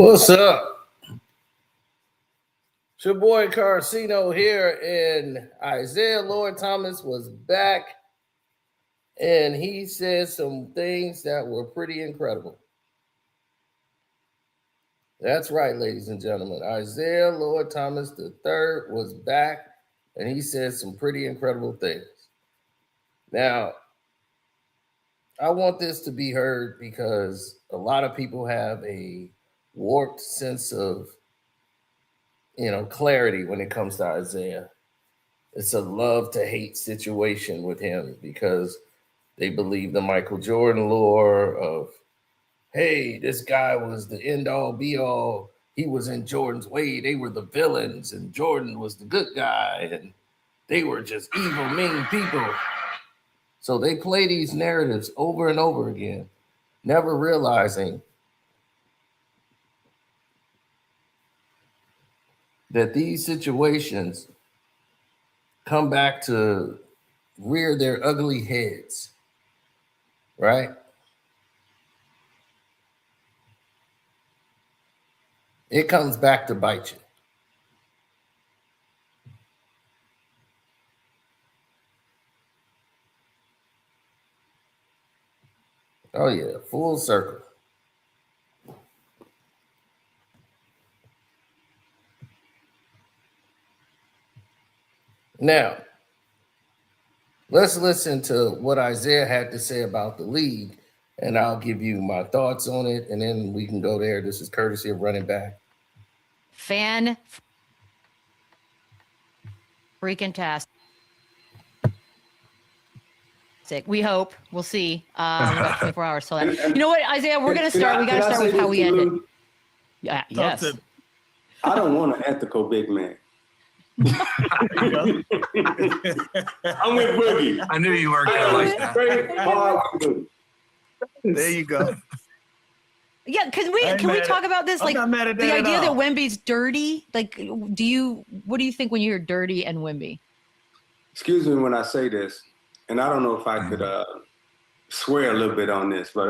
What's up? It's your boy Carcino here, and Isiah Thomas was back, and he said some things that were pretty incredible. That's right, ladies and gentlemen. Isiah Thomas III was back, and he said some pretty incredible things. Now, I want this to be heard because a lot of people have a warped sense of clarity when it comes to Isiah. It's a love to hate situation with him because they believe the Michael Jordan lore of, hey, this guy was the end all be all. He was in Jordan's way. They were the villains and Jordan was the good guy and they were just evil, mean people. So they play these narratives over and over again, never realizing that these situations come back to rear their ugly heads, right? It comes back to bite you. Oh yeah, full circle. Now, let's listen to what Isiah had to say about the league, and I'll give you my thoughts on it, and then we can go there. This is courtesy of Running Back. Fan freaking tastic. We hope. We'll see. We got 24 hours till that. You know what, Isiah? We're going to start. We got to start with how we ended. Yeah. Yes. I don't want an ethical big man. I'm with Boogie. I knew you weren't going to like that. Very hard. There you go. Yeah, can we talk about this? Like the idea that Wemby's dirty. Like, what do you think when you hear dirty and Wemby? Excuse me when I say this, and I don't know if I could swear a little bit on this, but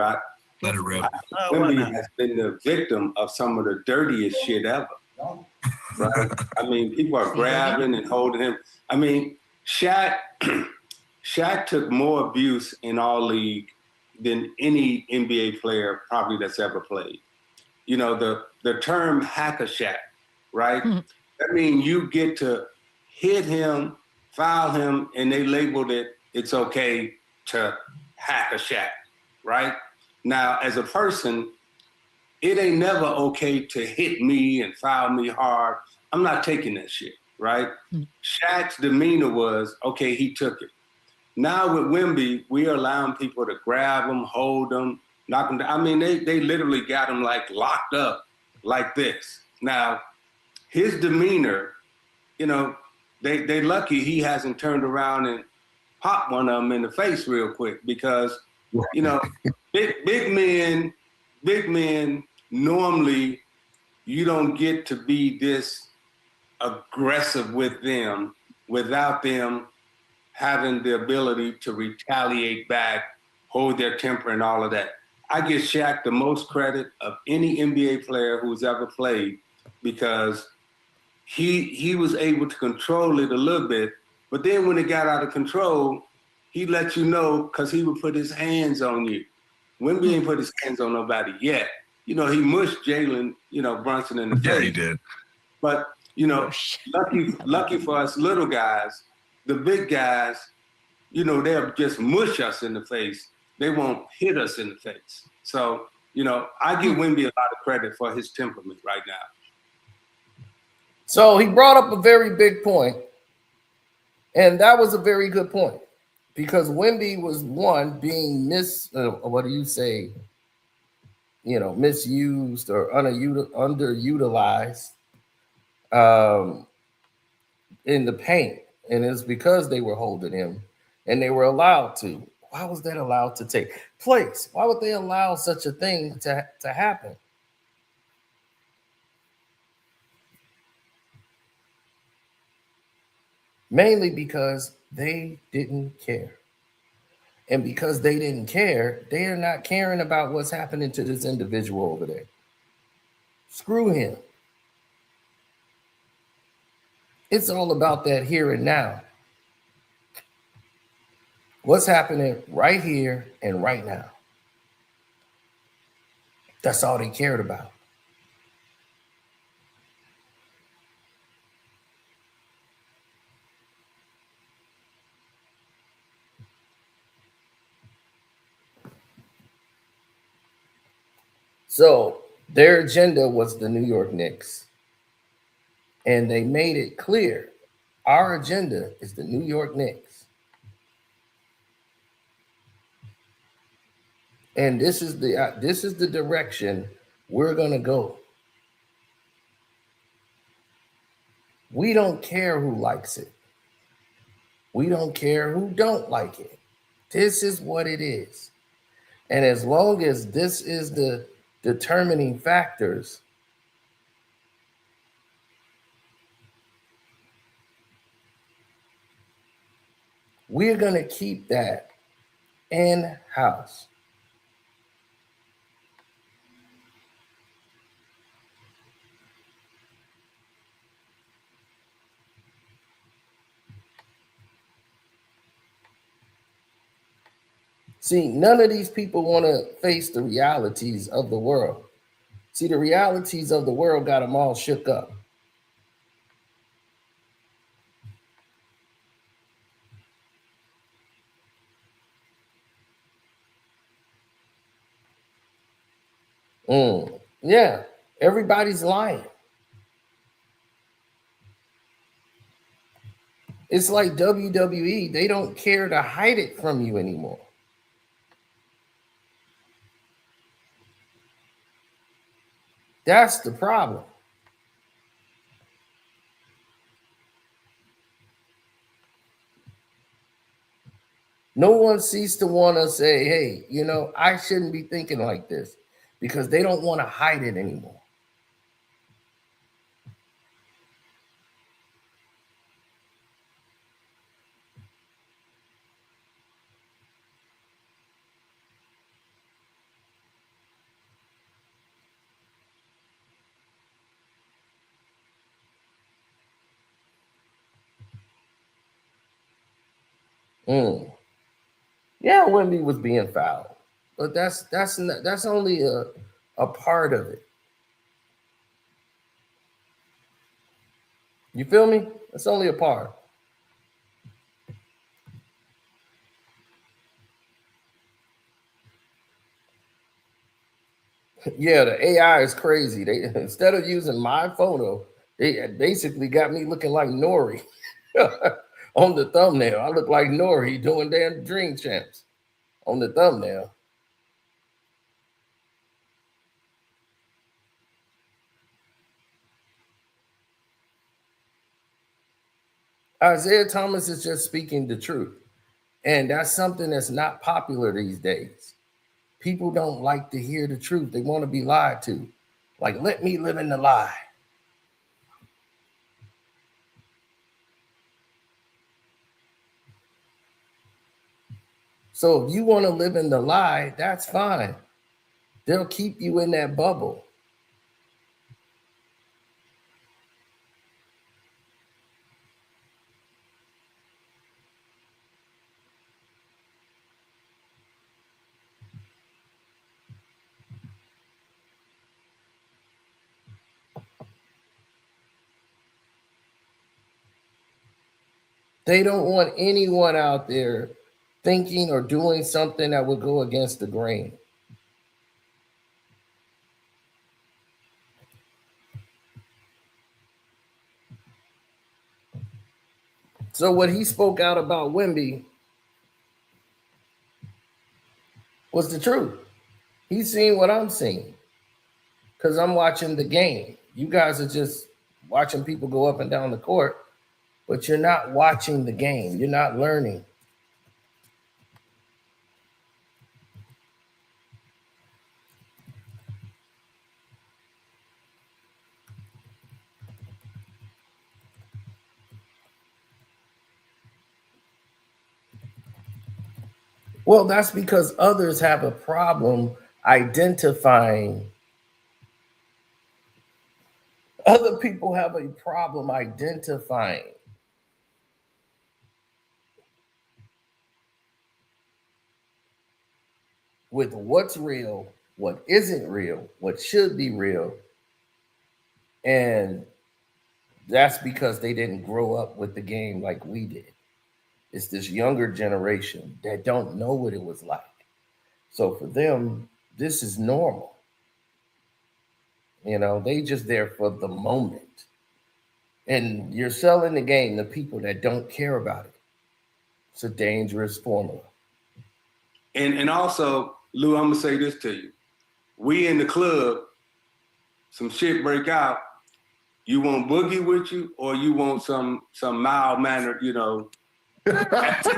let it rip. Wemby has been the victim of some of the dirtiest shit ever. Right? I mean, people are grabbing and holding him. I mean, Shaq took more abuse in our league than any NBA player probably that's ever played. You know, the term hack-a-Shaq, right? Mm-hmm. That means you get to hit him, foul him, and they labeled it, it's okay to hack a Shaq, right? Now, as a person, it ain't never okay to hit me and foul me hard. I'm not taking that shit, right? Mm-hmm. Shaq's demeanor was, okay, he took it. Now with Wemby, we are allowing people to grab him, hold him, knock him down. I mean, they literally got him like locked up like this. Now, his demeanor, you know, they lucky he hasn't turned around and popped one of them in the face real quick because, you know, big men, normally you don't get to be this aggressive with them without them having the ability to retaliate back, hold their temper and all of that. I give Shaq the most credit of any NBA player who's ever played because he was able to control it a little bit, but then when it got out of control, he let you know because he would put his hands on you. Wemby ain't put his hands on nobody yet. You know, he mushed Jalen, Brunson in the face. Yeah, he did. But, lucky for us little guys, the big guys, they'll just mush us in the face. They won't hit us in the face. So, I give Wemby a lot of credit for his temperament right now. So he brought up a very big point, and that was a very good point because Wemby was being misused or underutilized in the paint. And it's because they were holding him and they were allowed to. Why was that allowed to take place? Why would they allow such a thing to happen? Mainly because they didn't care. And because they didn't care, they are not caring about what's happening to this individual over there. Screw him. It's all about that here and now. What's happening right here and right now? That's all they cared about. So their agenda was the New York Knicks. And they made it clear, our agenda is the New York Knicks. And this is the direction we're going to go. We don't care who likes it. We don't care who don't like it. This is what it is. And as long as this is the determining factors, we're going to keep that in-house. See, none of these people want to face the realities of the world. See, the realities of the world got them all shook up. Yeah, everybody's lying. It's like WWE, they don't care to hide it from you anymore. That's the problem. No one seems to want to say, hey, you know, I shouldn't be thinking like this, because they don't want to hide it anymore. Yeah, Wemby was being fouled, but that's only a part of it. You feel me? That's only a part. Yeah, the AI is crazy. They, instead of using my photo, they basically got me looking like Nori on the thumbnail. I look like Nori doing damn Dream Champs on the thumbnail. Isiah Thomas is just speaking the truth. And that's something that's not popular these days. People don't like to hear the truth. They want to be lied to. Like, let me live in the lie. So if you want to live in the lie, that's fine. They'll keep you in that bubble. They don't want anyone out there thinking or doing something that would go against the grain. So what he spoke out about Wemby was the truth. He's seeing what I'm seeing because I'm watching the game. You guys are just watching people go up and down the court, but you're not watching the game. You're not learning. Well, that's because others have a problem identifying Other people have a problem identifying with what's real, what isn't real, what should be real. And that's because they didn't grow up with the game like we did. It's this younger generation that don't know what it was like. So for them, this is normal. You know, they just there for the moment. And you're selling the game to people that don't care about it. It's a dangerous formula. And also, Lou, I'm gonna say this to you. We in the club, some shit break out. You want Boogie with you, or you want some mild-mannered, you know. 10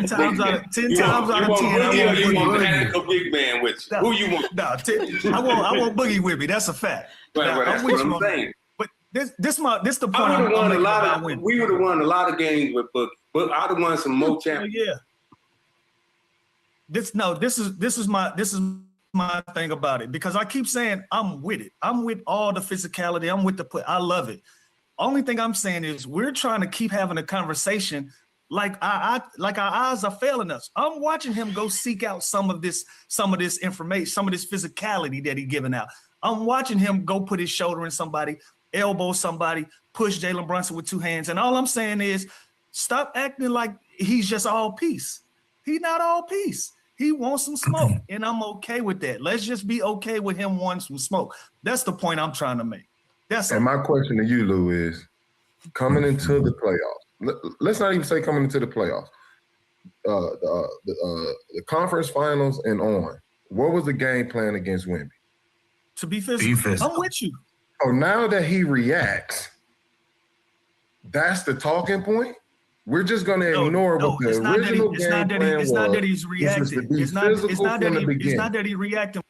times out of 10, I want Boogie, or you want Boogie. a big man with you. No, Who you want? No, I want Boogie with me. That's a fact. Right, that's what I'm saying. But this the point I'm making about winning. We would have won a lot of games with Boogie, but I'd have won some more champions. Yeah. This is my thing about it, because I keep saying I'm with it. I'm with all the physicality. I'm with the play. I love it. Only thing I'm saying is we're trying to keep having a conversation like our eyes are failing us. I'm watching him go seek out some of this information, some of this physicality that he's giving out. I'm watching him go put his shoulder in somebody, elbow somebody, push Jalen Brunson with two hands. And all I'm saying is stop acting like he's just all peace. He's not all peace. He wants some smoke, and I'm okay with that. Let's just be okay with him wanting some smoke. That's the point I'm trying to make. And my question to you, Lou, is coming into the playoffs. Let's not even say coming into the playoffs. The conference finals and on. What was the game plan against Wemby? To be physical. I'm with you. Oh, now that he reacts, that's the talking point. We're just going to ignore what the original game plan was. It's not that he's reacting. It's not that he's reacting,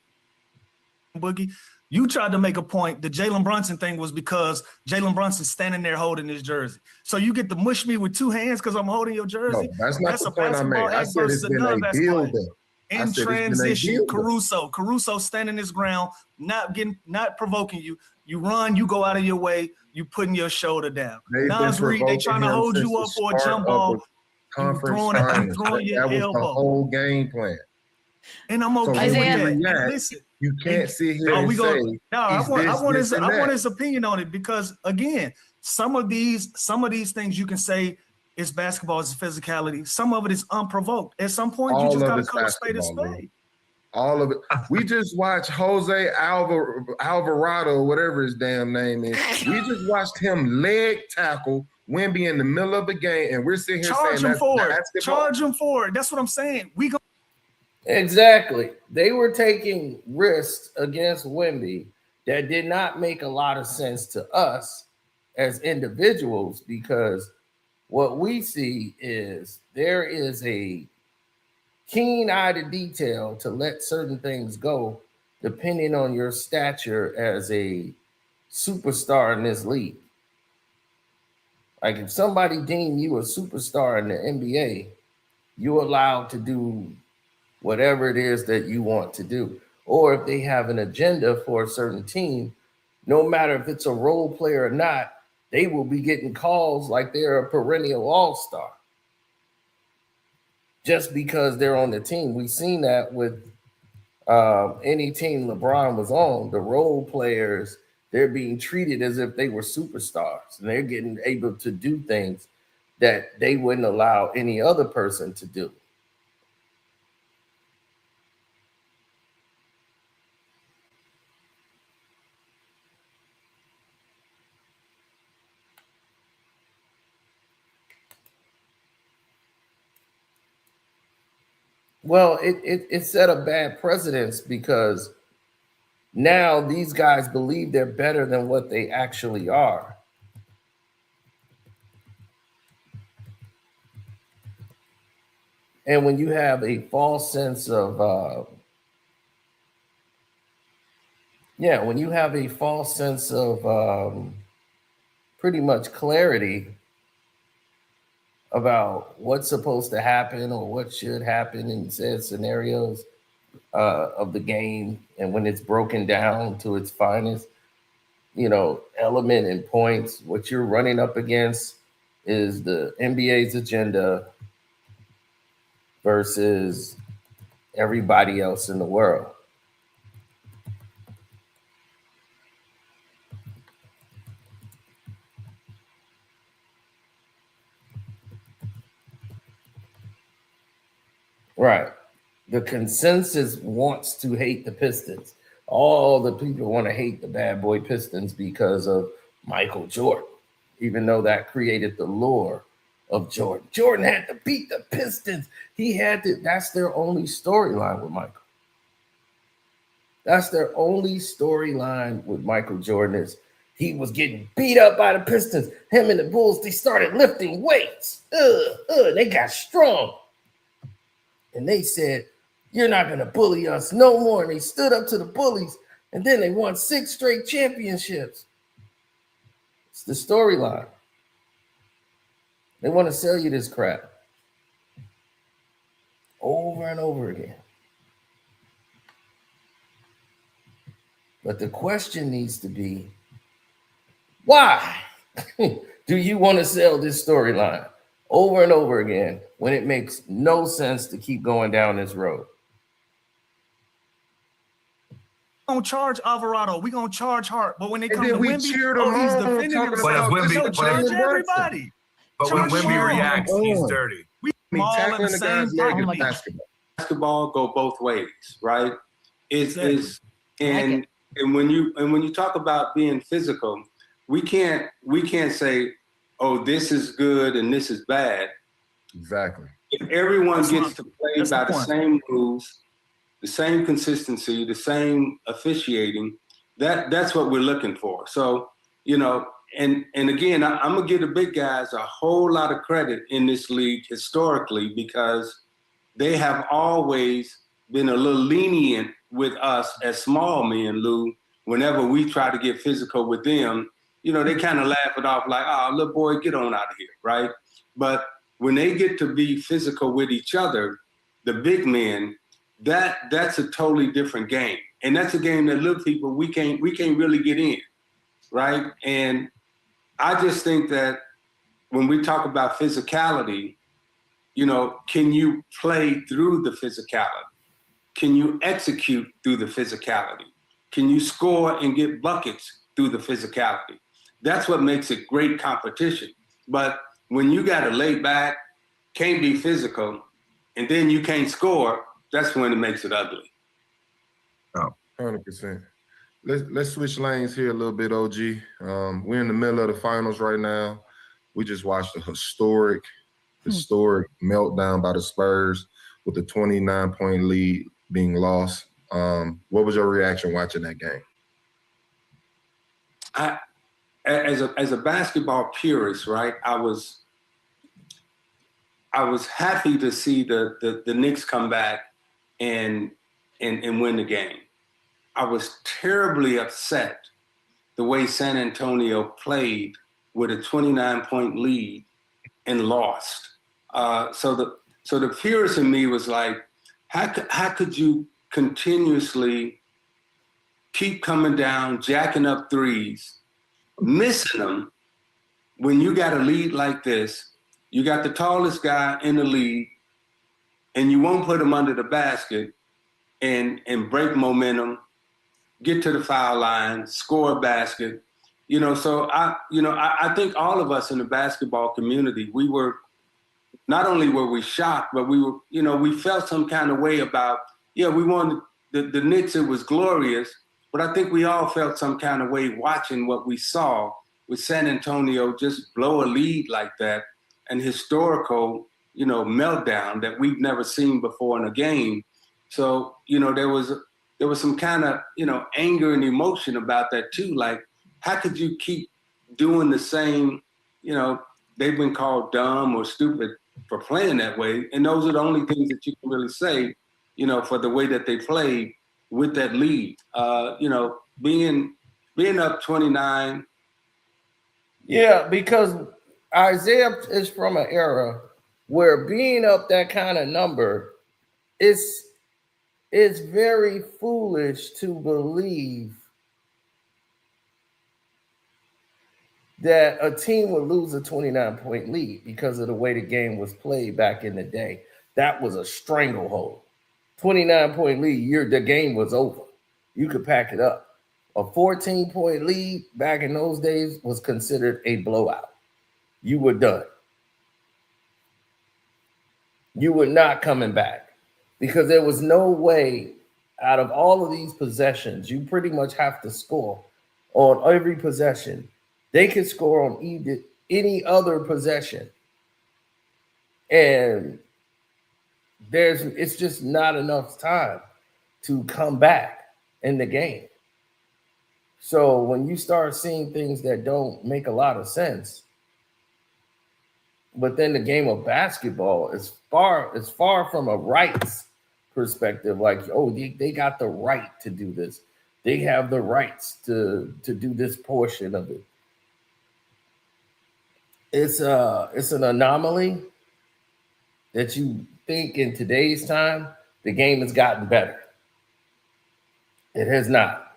Boogie. You tried to make a point. The Jalen Brunson thing was because Jalen Brunson's standing there holding his jersey. So you get to mush me with two hands because I'm holding your jersey? No, that's not the point I made. I said it's been a build-up. In transition, Caruso standing his ground, not provoking you. You run, you go out of your way, you putting your shoulder down. Nas Reed, they trying to hold you up for a jump ball. Throwing your elbow. Was the whole game plan. And I'm okay with that. Listen, you can't sit here and say. No, I want his opinion on it, because again, some of these things you can say is basketball, is physicality. Some of it is unprovoked. At some point, you just got to call a spade a spade. All of it. We just watched Jose Alvarado, whatever his damn name is. We just watched him leg tackle Wemby in the middle of the game, and we're sitting here saying that's basketball. Charge him for it. That's what I'm saying. Exactly. They were taking risks against Wemby that did not make a lot of sense to us as individuals, because what we see is there is a keen eye to detail to let certain things go depending on your stature as a superstar in this league. Like if somebody deem you a superstar in the NBA, you're allowed to do whatever it is that you want to do. Or if they have an agenda for a certain team, no matter if it's a role player or not, they will be getting calls like they're a perennial all-star just because they're on the team. We've seen that with any team LeBron was on. The role players, they're being treated as if they were superstars, and they're getting able to do things that they wouldn't allow any other person to do. Well, it set a bad precedence because now these guys believe they're better than what they actually are. And when you have a false sense of, pretty much clarity about what's supposed to happen or what should happen in said scenarios of the game, and when it's broken down to its finest, element in points. What you're running up against is the NBA's agenda versus everybody else in the world. Right. The consensus wants to hate the Pistons. All the people want to hate the bad boy Pistons because of Michael Jordan, even though that created the lore of Jordan. Jordan had to beat the Pistons. That's their only storyline with Michael. That's their only storyline with Michael Jordan is he was getting beat up by the Pistons. Him and the Bulls, they started lifting weights. They got strong. And they said, you're not going to bully us no more. And they stood up to the bullies. And then they won 6 straight championships. It's the storyline. They want to sell you this crap over and over again. But the question needs to be, why do you want to sell this storyline over and over again when it makes no sense to keep going down this road? We're gonna charge Alvarado. We're gonna charge Hart. But when they come to we Wemby, cheered him he's on, defending talking himself. about Wemby- Charge everybody. But when Wemby reacts, he's dirty. We all in tackling the the guy's same leg in pocket. basketball. Basketball go both ways, right? Exactly. And when you talk about being physical, we can't say, oh, this is good and this is bad. Exactly. If everyone gets to play by the point. same rules, the same consistency, the same officiating, that's what we're looking for. So, and again, I'm gonna give the big guys a whole lot of credit in this league historically because they have always been a little lenient with us as small men, Lou. Whenever we try to get physical with them, they kind of laugh it off like, oh, little boy, get on out of here, right? But when they get to be physical with each other, the big men, that's a totally different game. And that's a game that little people, we can't really get in, right? And I just think that when we talk about physicality, can you play through the physicality? Can you execute through the physicality? Can you score and get buckets through the physicality? That's what makes it great competition. But when you got to lay back, can't be physical, and then you can't score, that's when it makes it ugly. 100%. Let's switch lanes here a little bit, OG. We're in the middle of the finals right now. We just watched a historic meltdown by the Spurs with a 29-point lead being lost. What was your reaction watching that game? As a basketball purist, right? I was happy to see the Knicks come back and win the game. I was terribly upset the way San Antonio played with a 29-point lead and lost. So the purist in me was like, how could you continuously keep coming down, jacking up threes, missing them when you got a lead like this? You got the tallest guy in the league, and you won't put him under the basket and break momentum, get to the foul line, score a basket. So I think all of us in the basketball community, we were, not only were we shocked, but we were, we felt some kind of way about, we wanted the Knicks, it was glorious, but I think we all felt some kind of way watching what we saw with San Antonio just blow a lead like that, an historical, meltdown that we've never seen before in a game. So, there was some kind of, anger and emotion about that too. Like, how could you keep doing the same, they've been called dumb or stupid for playing that way. And those are the only things that you can really say, for the way that they played with that lead. Being up 29. Yeah, because Isiah is from an era where being up that kind of number, it's very foolish to believe that a team would lose a 29-point lead because of the way the game was played back in the day. That was a stranglehold. 29-point lead, the game was over. You could pack it up. A 14-point lead back in those days was considered a blowout. You were done. You were not coming back because there was no way out of all of these possessions, you pretty much have to score on every possession. They could score on any other possession. And it's just not enough time to come back in the game. So when you start seeing things that don't make a lot of sense, but then the game of basketball is far from a rights perspective. Like, oh, they got the right to do this. They have the rights to do this portion of it. It's an anomaly that you think in today's time the game has gotten better. It has not.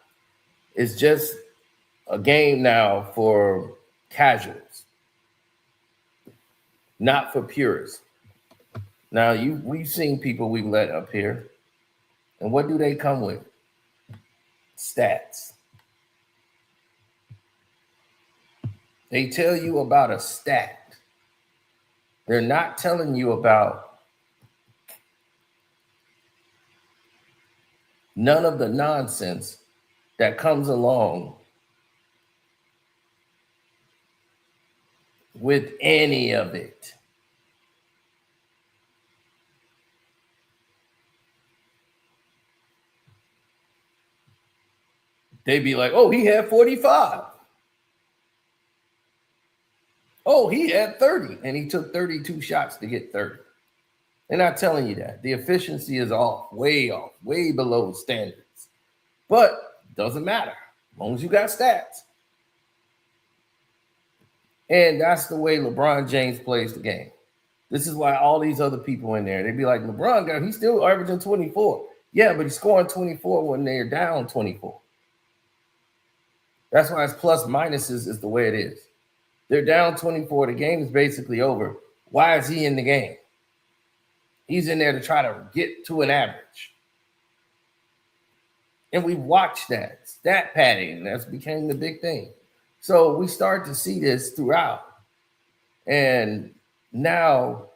It's just a game now for casuals, not for purists. Now we've seen people we've let up here, and what do they come with? Stats. They tell you about a stat. They're not telling you about none of the nonsense that comes along with any of it. They'd be like, oh, he had 45. Oh, he had 30, and he took 32 shots to get 30. They're not telling you that. The efficiency is off, way below standards. But it doesn't matter, as long as you got stats. And that's the way LeBron James plays the game. This is why all these other people in there, they'd be like, LeBron, he's still averaging 24. Yeah, but he's scoring 24 when they're down 24. That's why it's plus minuses is the way it is. They're down 24. The game is basically over. Why is he in the game? He's in there to try to get to an average. And we watched that. Stat padding, that's became the big thing. So we start to see this throughout. And now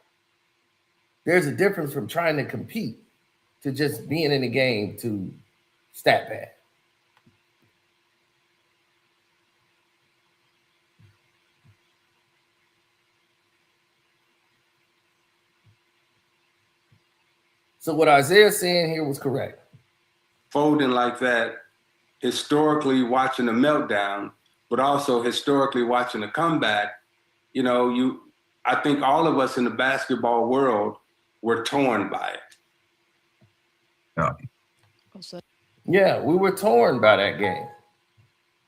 there's a difference from trying to compete to just being in the game to stat pad. So what Isaiah's saying here was correct. Folding like that, historically watching a meltdown, but also historically watching a comeback, I think all of us in the basketball world were torn by it. Yeah, we were torn by that game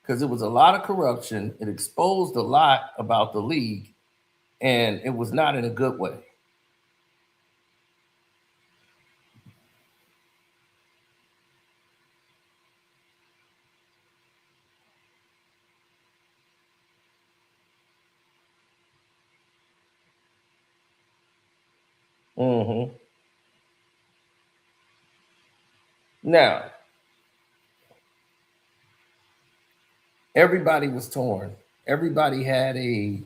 because it was a lot of corruption. It exposed a lot about the league, and it was not in a good way. Mm-hmm. Now, everybody was torn. Everybody had a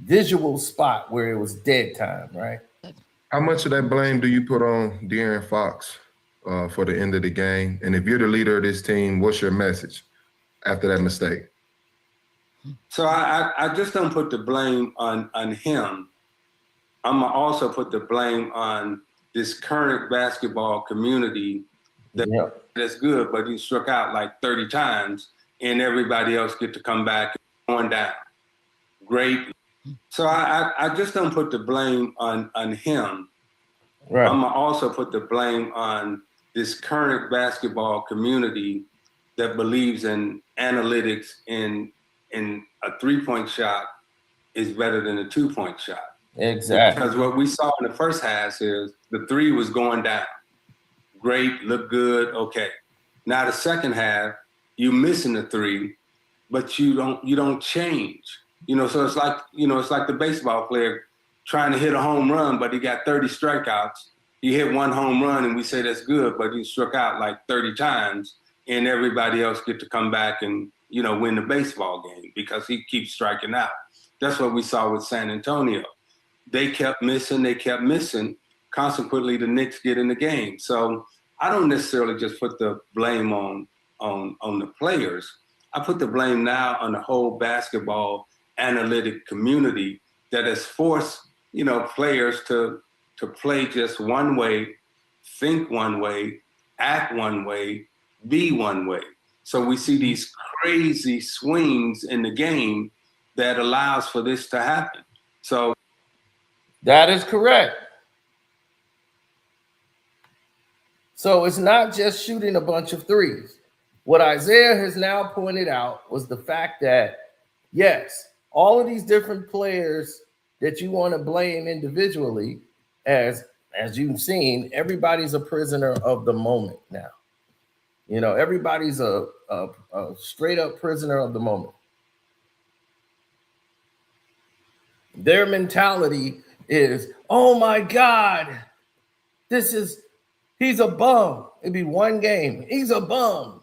visual spot where it was dead time, right? How much of that blame do you put on De'Aaron Fox for the end of the game? And if you're the leader of this team, what's your message after that mistake? So I just don't put the blame on him. I'm going to also put the blame on this current basketball community that's good, but he struck out like 30 times and everybody else get to come back and going down. Great. So I just don't put the blame on him. Right. I'm going to also put the blame on this current basketball community that believes in analytics and a three-point shot is better than a 2-point shot. Exactly. Because what we saw in the first half is the three was going down. Great, look good, okay. Now the second half, you missing the three, but you don't change. So it's like, it's like the baseball player trying to hit a home run, but he got 30 strikeouts. He hit one home run and we say that's good, but he struck out like 30 times and everybody else get to come back and, win the baseball game because he keeps striking out. That's what we saw with San Antonio. They kept missing. Consequently, the Knicks get in the game. So I don't necessarily just put the blame on the players. I put the blame now on the whole basketball analytic community that has forced, players to play just one way, think one way, act one way, be one way. So we see these crazy swings in the game that allows for this to happen. So that is correct. So it's not just shooting a bunch of threes. What Isiah has now pointed out was the fact that, yes, all of these different players that you want to blame individually, as you've seen, everybody's a prisoner of the moment now. Everybody's a straight up prisoner of the moment. Their mentality is, oh my God, he's a bum. It'd be one game. He's a bum.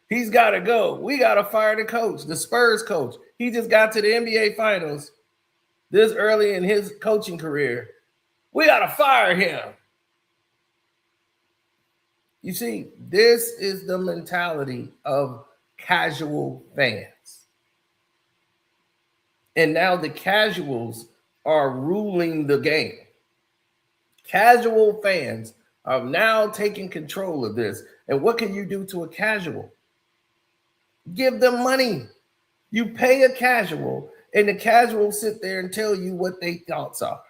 He's got to go. We got to fire the coach, the Spurs coach. He just got to the NBA Finals this early in his coaching career. We got to fire him. You see, this is the mentality of casual fans. And now the casuals are ruling the game. Casual fans are now taking control of this. And what can you do to a casual? Give them money. You pay a casual, and the casual sit there and tell you what their thoughts are.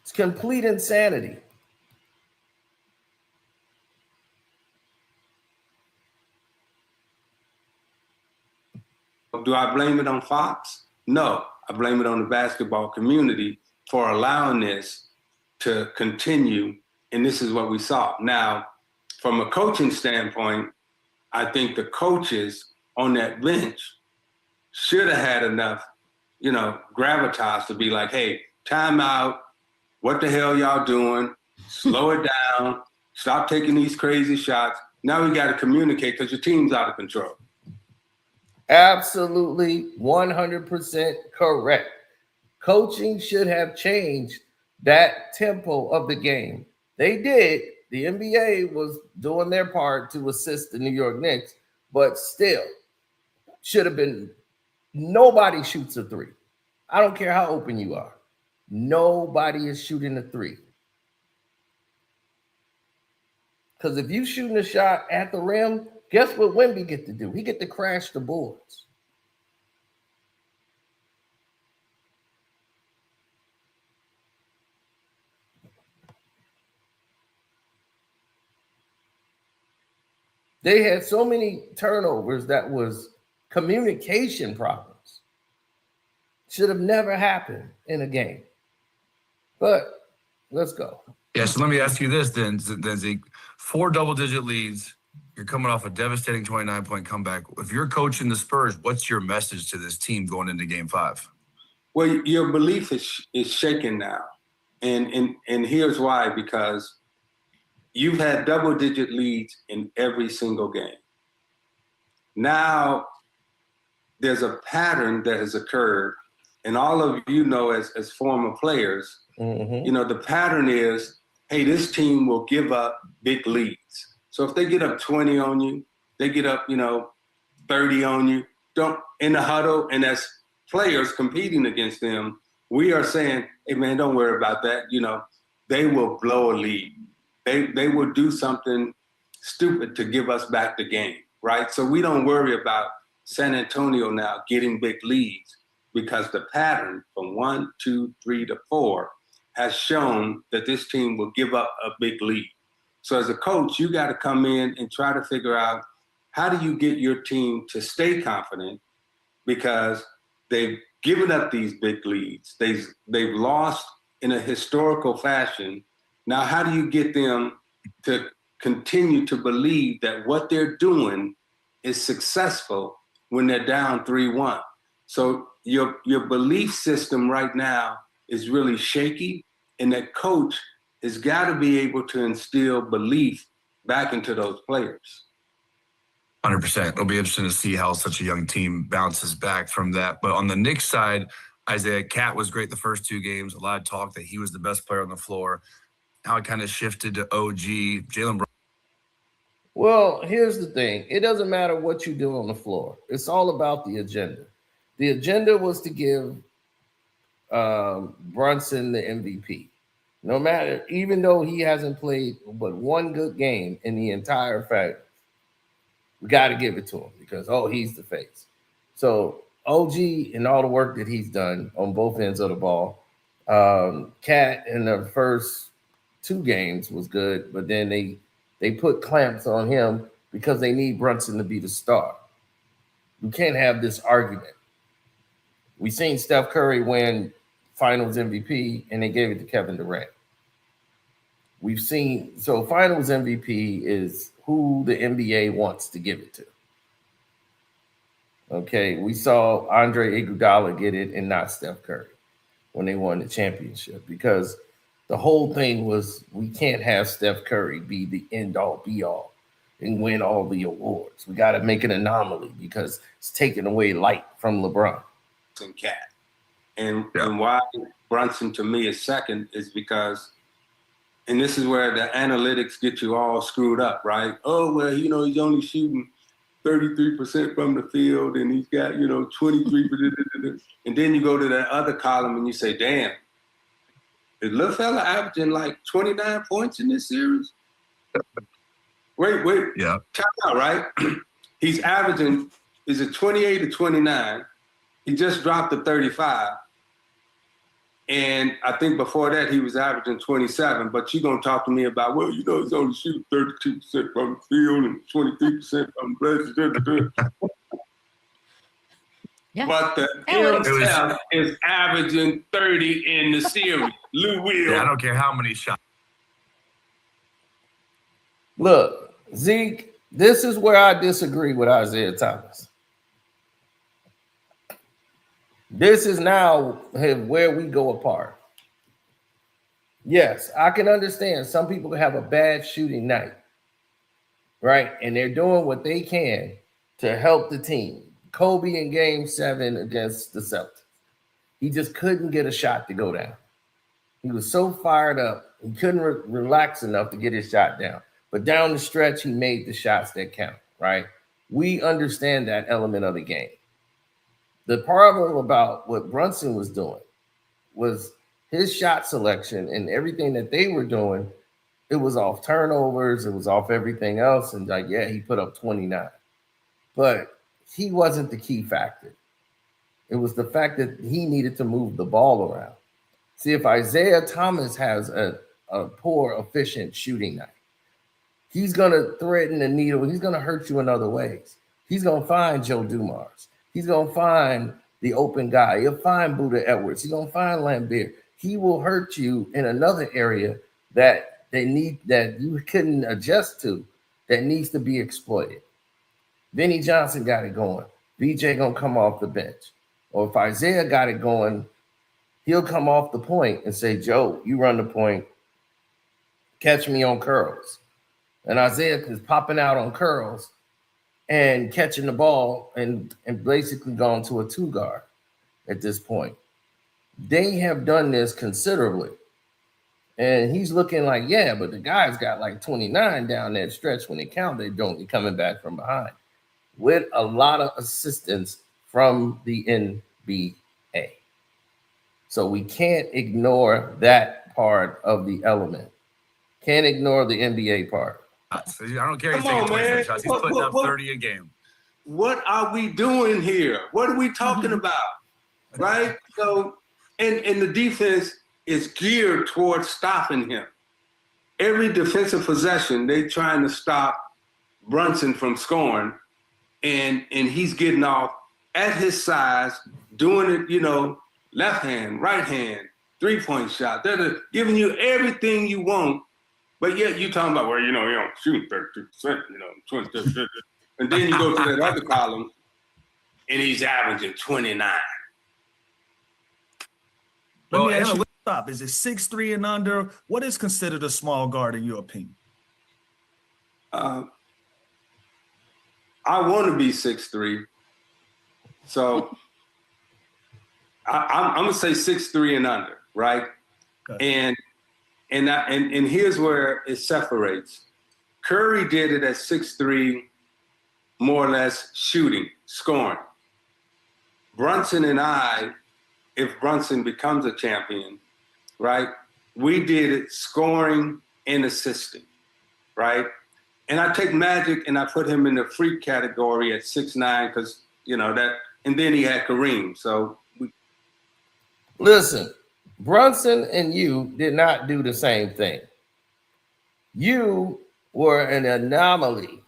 It's complete insanity. Do I blame it on Fox? No, I blame it on the basketball community for allowing this to continue. And this is what we saw. Now, from a coaching standpoint, I think the coaches on that bench should have had enough, gravitas to be like, hey, time out. What the hell y'all doing? Slow it down. Stop taking these crazy shots. Now we got to communicate because your team's out of control. Absolutely 100% correct. Coaching should have changed that tempo of the game. They did. The NBA was doing their part to assist the New York Knicks, but still should have been nobody shoots a three. I don't care how open you are. Nobody is shooting a three. Because if you shooting a shot at the rim, guess what Wemby get to do? He get to crash the boards. They had so many turnovers that was communication problems. Should have never happened in a game. But let's go. Yeah, so let me ask you this then, Zeke. 4 double-digit leads. You're coming off a devastating 29-point comeback. If you're coaching the Spurs, what's your message to this team going into Game 5? Well, your belief is shaken now. And here's why, because you've had double-digit leads in every single game. Now, there's a pattern that has occurred, and all of you know as former players, the pattern is, hey, this team will give up big leads. So if they get up 20 on you, they get up, 30 on you, don't in the huddle, and as players competing against them, we are saying, hey, man, don't worry about that. They will blow a lead. They will do something stupid to give us back the game, right? So we don't worry about San Antonio now getting big leads because the pattern from 1, 2, 3 to 4 has shown that this team will give up a big lead. So as a coach, you got to come in and try to figure out how do you get your team to stay confident because they've given up these big leads. They've lost in a historical fashion. Now, how do you get them to continue to believe that what they're doing is successful when they're down 3-1. So your belief system right now is really shaky, and that coach has got to be able to instill belief back into those players. 100%. It'll be interesting to see how such a young team bounces back from that. But on the Knicks side, Isaiah Cat was great the first 2 games. A lot of talk that he was the best player on the floor. How it kind of shifted to OG, Jalen Brown. Well, here's the thing. It doesn't matter what you do on the floor. It's all about the agenda. The agenda was to give Brunson the MVP. No matter, even though he hasn't played but one good game in the entire fight, we got to give it to him because, he's the face. So OG and all the work that he's done on both ends of the ball. Cat in the first 2 games was good, but then they put clamps on him because they need Brunson to be the star. We can't have this argument. We seen Steph Curry win Finals MVP, and they gave it to Kevin Durant. We've seen, so Finals MVP is who the NBA wants to give it to. Okay, we saw Andre Iguodala get it and not Steph Curry when they won the championship because the whole thing was we can't have Steph Curry be the end-all, be-all and win all the awards. We got to make an anomaly because it's taking away light from LeBron. And Cat. And why Brunson to me is second is because, and this is where the analytics get you all screwed up, right? Oh, well, he's only shooting 33% from the field and he's got, 23%. And then you go to that other column and you say, damn, is little fella averaging like 29 points in this series? Wait. Yeah. Check out, right? He's averaging, is it 28 or 29? He just dropped to 35. And I think before that, he was averaging 27. But you're going to talk to me about, well, he's only shooting 32% from the field and 23% from the blazers. Yeah. But the MF is averaging 30 in the series. Lou Will. Yeah, I don't care how many shots. Look, Zeke, this is where I disagree with Isiah Thomas. This is now where we go apart. Yes, I can understand some people have a bad shooting night, right? And they're doing what they can to help the team. Kobe in Game 7 against the Celtics. He just couldn't get a shot to go down. He was so fired up, he couldn't relax enough to get his shot down. But down the stretch, he made the shots that count, right? We understand that element of the game. The problem about what Brunson was doing was his shot selection and everything that they were doing, it was off turnovers, it was off everything else. And he put up 29. But he wasn't the key factor. It was the fact that he needed to move the ball around. See, if Isiah Thomas has a poor, efficient shooting night, he's going to threaten the needle. He's going to hurt you in other ways. He's going to find Joe Dumars. He's going to find the open guy. He'll find Buda Edwards. He's going to find Lambert. He will hurt you in another area that you couldn't adjust to, that needs to be exploited. Vinny Johnson got it going. VJ going to come off the bench. Or if Isaiah got it going, he'll come off the point and say, Joe, you run the point. Catch me on curls. And Isaiah is popping out on curls and catching the ball and basically gone to a 2-guard at this point. They have done this considerably. And he's looking like, but the guy's got like 29 down that stretch when they count. They don't be coming back from behind with a lot of assistance from the NBA. So we can't ignore that part of the element. Can't ignore the NBA part. I don't care. He's taking 26 shots. He's putting up 30 a game. What are we doing here? What are we talking about? Right? So, and the defense is geared towards stopping him. Every defensive possession, they trying to stop Brunson from scoring, and he's getting off at his size, doing it, left hand, right hand, 3-point shot. They're giving you everything you want But yeah, you talking about where, shooting 32%, 20%. And then you go to that other column, and he's averaging 29. Let me ask you, stop. Is it 6'3" and under? What is considered a small guard in your opinion? I want to be 6'3". So I'm gonna say 6'3" and under, right? Okay. And here's where it separates. Curry did it at 6'3", more or less shooting, scoring. Brunson and I, if Brunson becomes a champion, right, we did it scoring and assisting, right? And I take Magic and I put him in the freak category at 6'9", because, that, and then he had Kareem. So listen, Brunson and you did not do the same thing. You were an anomaly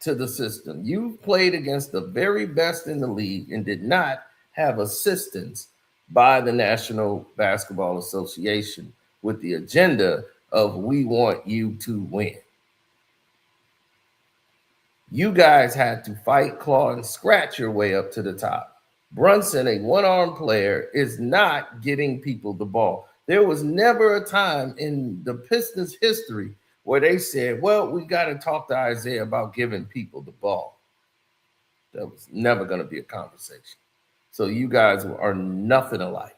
to the system. You played against the very best in the league and did not have assistance by the National Basketball Association with the agenda of we want you to win. You guys had to fight, claw, and scratch your way up to the top. Brunson, a one-arm player, is not getting people the ball. There was never a time in the Pistons' history where they said, well, we got to talk to Isiah about giving people the ball. That was never going to be a conversation. So you guys are nothing alike.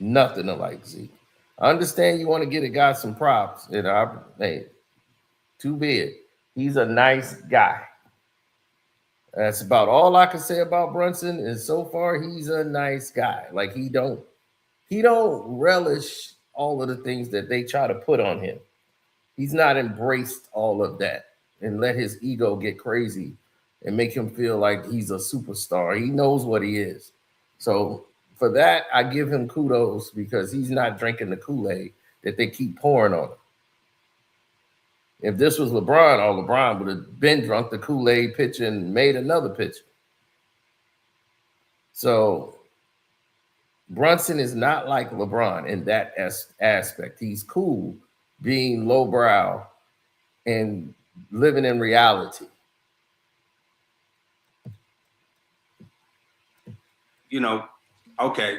Nothing alike, Zeke. I understand you want to get a guy some props. Hey, too bad. He's a nice guy. That's about all I can say about Brunson. Is so far he's a nice guy. Like he don't relish all of the things that they try to put on him. He's not embraced all of that and let his ego get crazy and make him feel like he's a superstar. He knows what he is. So for that, I give him kudos because he's not drinking the Kool-Aid that they keep pouring on him. If this was LeBron, LeBron would have been drunk the Kool-Aid pitch and made another pitch. So Brunson is not like LeBron in that aspect. He's cool being lowbrow and living in reality. Okay.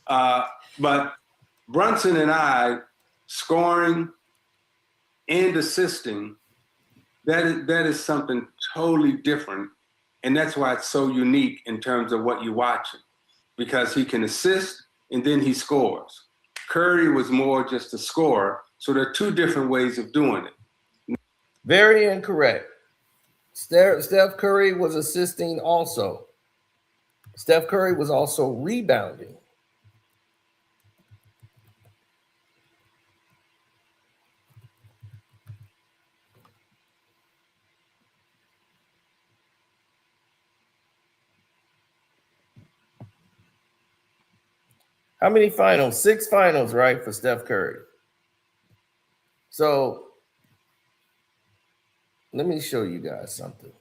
But Brunson and I scoring and assisting, that is something totally different. And that's why it's so unique in terms of what you're watching, because he can assist and then he scores. Curry was more just a scorer. So there are two different ways of doing it. Very incorrect. Steph Curry was assisting also. Steph Curry was also rebounding. How many finals? 6 finals, right, for Steph Curry. So let me show you guys something,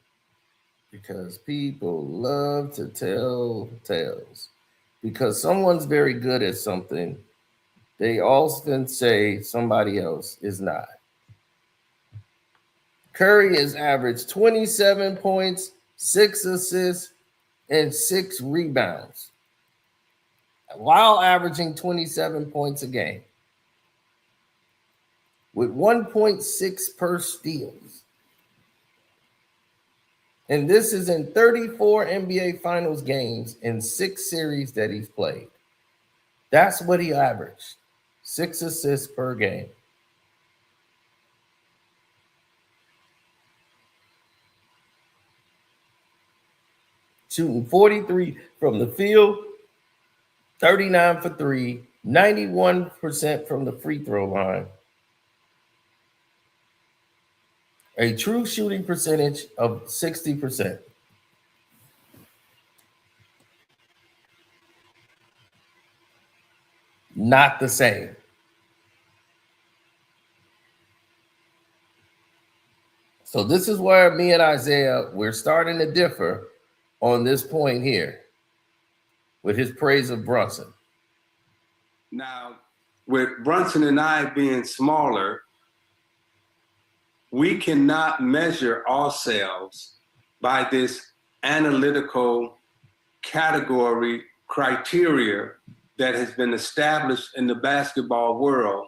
because people love to tell tales. Because someone's very good at something, they often say somebody else is not. Curry has averaged 27 points, 6 assists, and 6 rebounds, while averaging 27 points a game, with 1.6 per steals. And this is in 34 NBA Finals games in 6 series that he's played. That's what he averaged, 6 assists per game. Shooting 43 from the field, 39 for 3, 91% from the free throw line. A true shooting percentage of 60%. Not the same. So this is where me and Isiah, we're starting to differ on this point here with his praise of Brunson. Now, with Brunson and I being smaller, we cannot measure ourselves by this analytical category criteria that has been established in the basketball world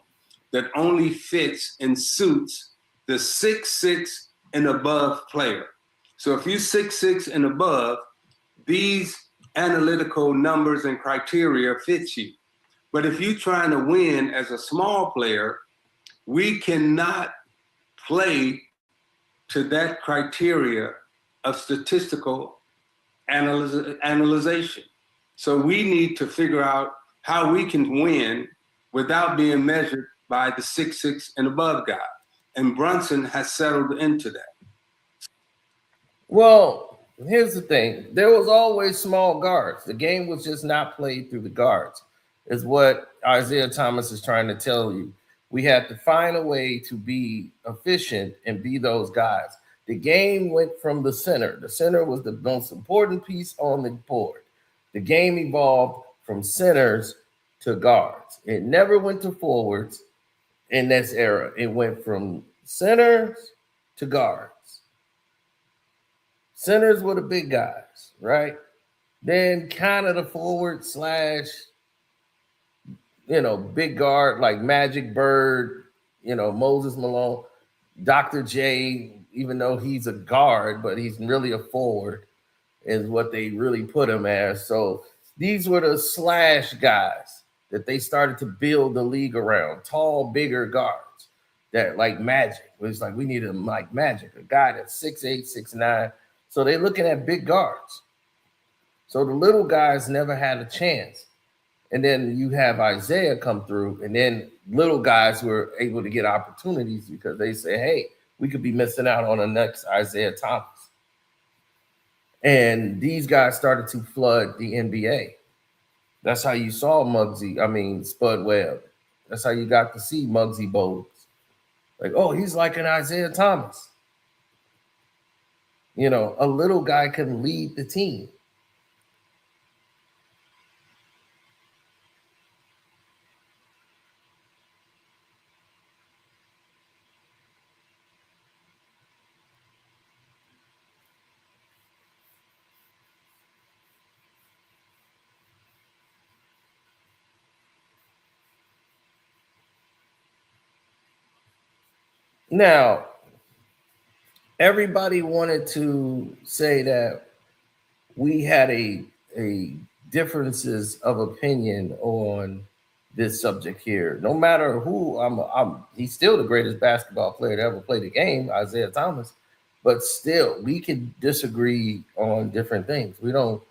that only fits and suits the 6'6" and above player. So if you're 6'6" and above, these analytical numbers and criteria fit you. But if you're trying to win as a small player, we cannot play to that criteria of statistical analyzation. So we need to figure out how we can win without being measured by the 6'6" and above guy. And Brunson has settled into that. Well, here's the thing. There was always small guards. The game was just not played through the guards, is what Isiah Thomas is trying to tell you. We had to find a way to be efficient and be those guys. The game went from the center. The center was the most important piece on the board. The game evolved from centers to guards. It never went to forwards in this era. It went from centers to guards. Centers were the big guys, right? Then kind of the forward slash, big guard like Magic Bird, Moses Malone, Dr. J, even though he's a guard, but he's really a forward, is what they really put him as. So these were the slash guys that they started to build the league around, tall, bigger guards that like Magic. It was like, we need him like Magic, a guy that's 6'8", 6'9". So they're looking at big guards. So the little guys never had a chance. And then you have Isiah come through, and then little guys were able to get opportunities because they say, hey, we could be missing out on the next Isiah Thomas. And these guys started to flood the NBA. That's how you saw Spud Webb. That's how you got to see Muggsy Bogues. Like, oh, he's like an Isiah Thomas. A little guy can lead the team. Now, everybody wanted to say that we had a differences of opinion on this subject here. No matter who, he's still the greatest basketball player to ever play the game, Isiah Thomas. But still, we can disagree on different things. We don't,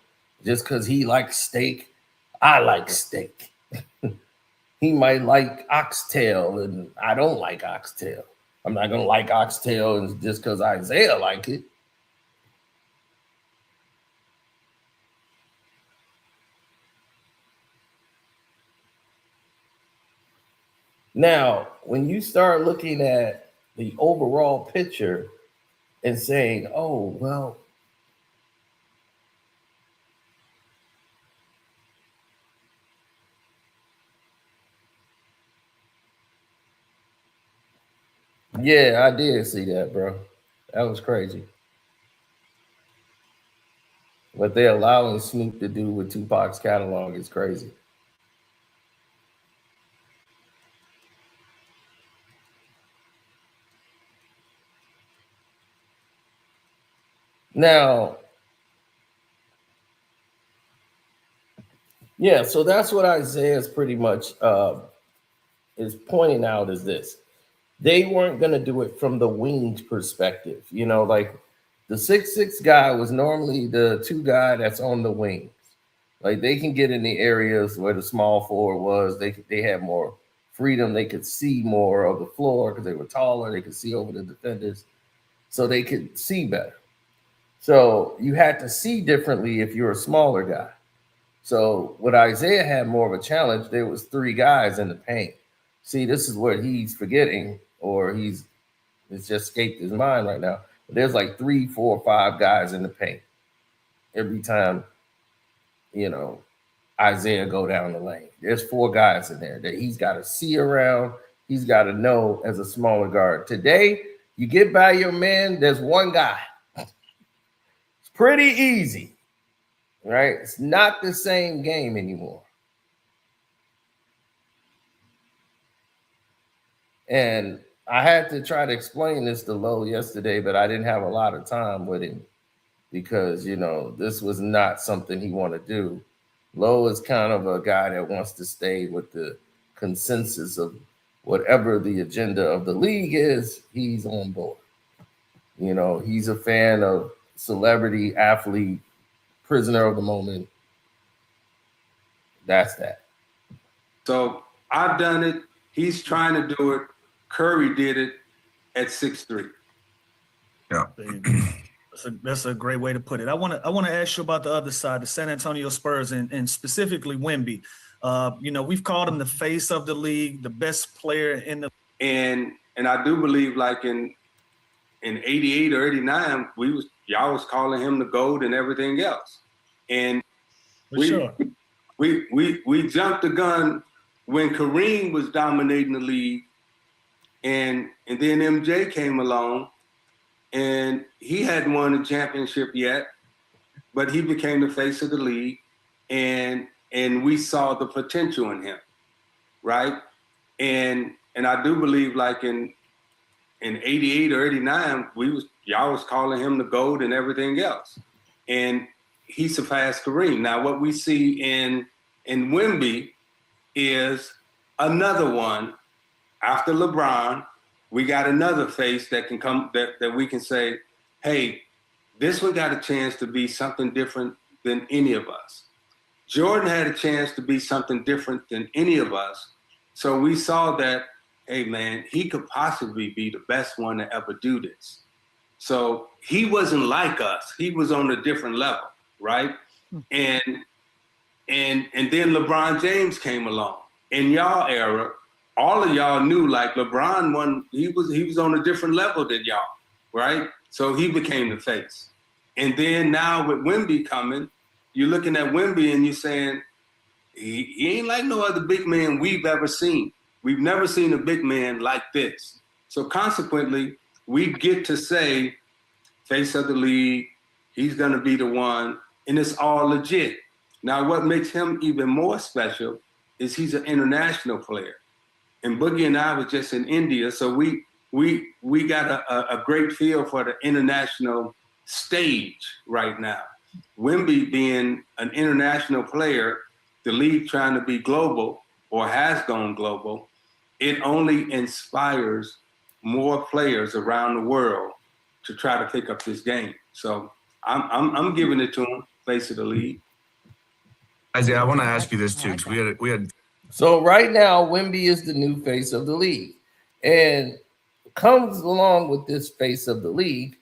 just because he likes steak, I like steak. He might like oxtail, and I don't like oxtail. I'm not going to like oxtail just because Isiah like it. Now, when you start looking at the overall picture and saying, oh, well, yeah, I did see that, bro. That was crazy. What they're allowing Snoop to do with Tupac's catalog is crazy. Now, yeah, so that's what Isiah is pretty much is pointing out is this. They weren't going to do it from the wings perspective. Like the 6'6" guy was normally the two guy that's on the wings. Like they can get in the areas where the small forward was. They had more freedom. They could see more of the floor because they were taller. They could see over the defenders. So they could see better. So you had to see differently if you're a smaller guy. So what Isiah had more of a challenge, there was three guys in the paint. See, this is what he's forgetting, or it's just escaped his mind right now. But there's like 3, 4, 5 guys in the paint every time, Isiah go down the lane. There's 4 guys in there that he's got to see around. He's got to know as a smaller guard. Today, you get by your man, there's 1 guy. It's pretty easy, right? It's not the same game anymore. And I had to try to explain this to Lo yesterday, but I didn't have a lot of time with him because, you know, this was not something he wanted to do. Lo is kind of a guy that wants to stay with the consensus of whatever the agenda of the league is, he's on board. You know, he's a fan of celebrity, athlete, prisoner of the moment. That's that. So I've done it. He's trying to do it. Curry did it at 6'3". Yeah. That's a great way to put it. I want to ask you about the other side, the San Antonio Spurs, and specifically Wemby. You know, we've called him the face of the league, the best player in the. And I do believe, like in '88 or '89, y'all was calling him the GOAT and everything else. And we jumped the gun when Kareem was dominating the league, and then MJ came along. And he hadn't won a championship yet, but he became the face of the league, and we saw the potential in him, right? And I do believe, like in '88 or '89, y'all was calling him the GOAT and everything else, and he surpassed Kareem. Now, what we see in Wemby is another one after LeBron. We got another face that can come that we can say, hey, this one got a chance to be something different than any of us. Jordan had a chance to be something different than any of us. So we saw that, hey, man, he could possibly be the best one to ever do this. So he wasn't like us. He was on a different level, right? And then LeBron James came along. In y'all era, all of y'all knew, like, LeBron won. He was on a different level than y'all, right? So he became the face. And then now with Wemby coming, you're looking at Wemby and you're saying, he ain't like no other big man we've ever seen. We've never seen a big man like this. So consequently, we get to say, face of the league, he's going to be the one, and it's all legit. Now, what makes him even more special is he's an international player. And Boogie and I was just in India, so we got a great feel for the international stage right now. Wemby being an international player, the league trying to be global or has gone global, it only inspires more players around the world to try to pick up this game. So I'm giving it to him, face of the league. Isiah, I want to ask you this too, because we had. So right now, Wemby is the new face of the league, and comes along with this face of the league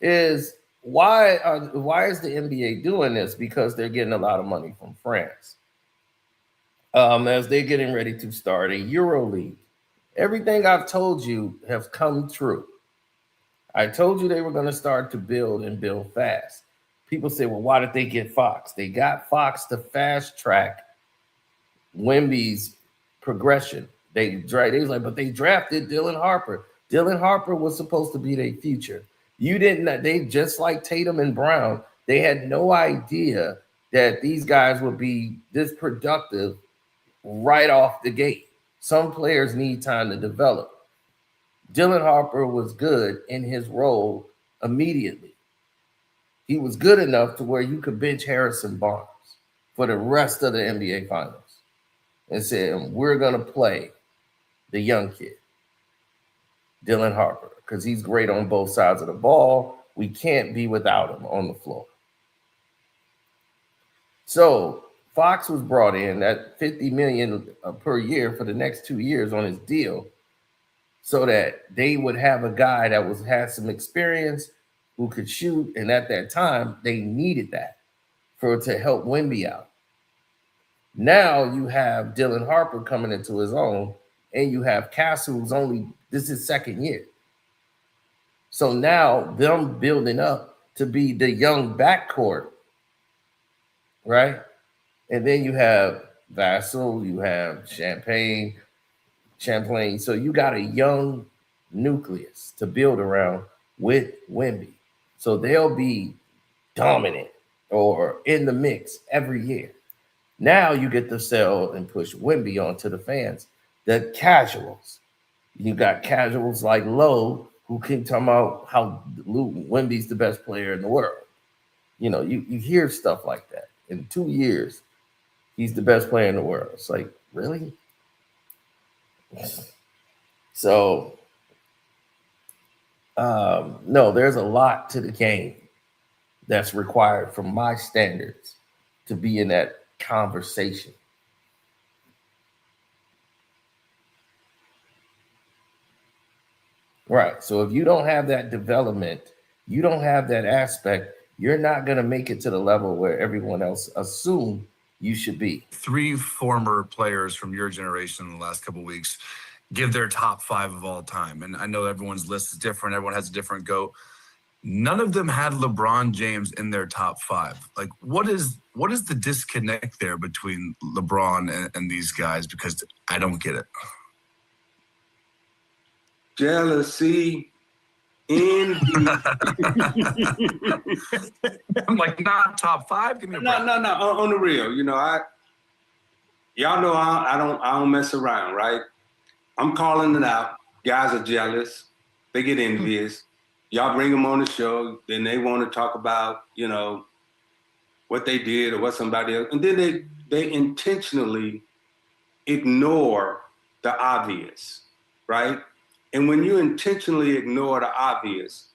is why is the NBA doing this? Because they're getting a lot of money from France. As they're getting ready to start a Euro League. Everything I've told you has come true. I told you they were going to start to build and build fast. People say, well, why did they get Fox? They got Fox to fast track Wemby's progression. They was like, but they drafted Dylan Harper. Dylan Harper was supposed to be their future. They just like Tatum and Brown, they had no idea that these guys would be this productive right off the gate. Some players need time to develop. Dylan Harper was good in his role immediately. He was good enough to where you could bench Harrison Barnes for the rest of the NBA Finals and said, we're going to play the young kid, Dylan Harper, because he's great on both sides of the ball. We can't be without him on the floor. So Fox was brought in at $50 million per year for the next 2 years on his deal, so that they would have a guy that had some experience who could shoot. And at that time, they needed that to help Wemby out. Now you have Dylan Harper coming into his own, and you have Castle, this is his second year. So now them building up to be the young backcourt, right? And then you have Vassell, you have Champlain. So you got a young nucleus to build around with Wemby. So they'll be dominant or in the mix every year. Now you get to sell and push Wemby onto the fans, the casuals. You got casuals like Lowe, who keep talking about how Wemby's the best player in the world. You know, you hear stuff like that. In 2 years, he's the best player in the world. It's like, really? So, no, there's a lot to the game that's required from my standards to be in that conversation. Right. So if you don't have that development, you don't have that aspect, you're not going to make it to the level where everyone else assume you should be. 3 former players from your generation in the last couple of weeks give their top 5 of all time. And I know everyone's list is different. Everyone has a different GOAT. None of them had LeBron James in their top 5. Like, what is the disconnect there between LeBron and these guys? Because I don't get it. Jealousy, envy. I'm like, not top 5. Give me a No. On the real, you know, y'all know I don't mess around, right? I'm calling it out. Guys are jealous. They get envious. Y'all bring them on the show, then they want to talk about, you know, what they did or what somebody else, and then they intentionally ignore the obvious, right? And when you intentionally ignore the obvious,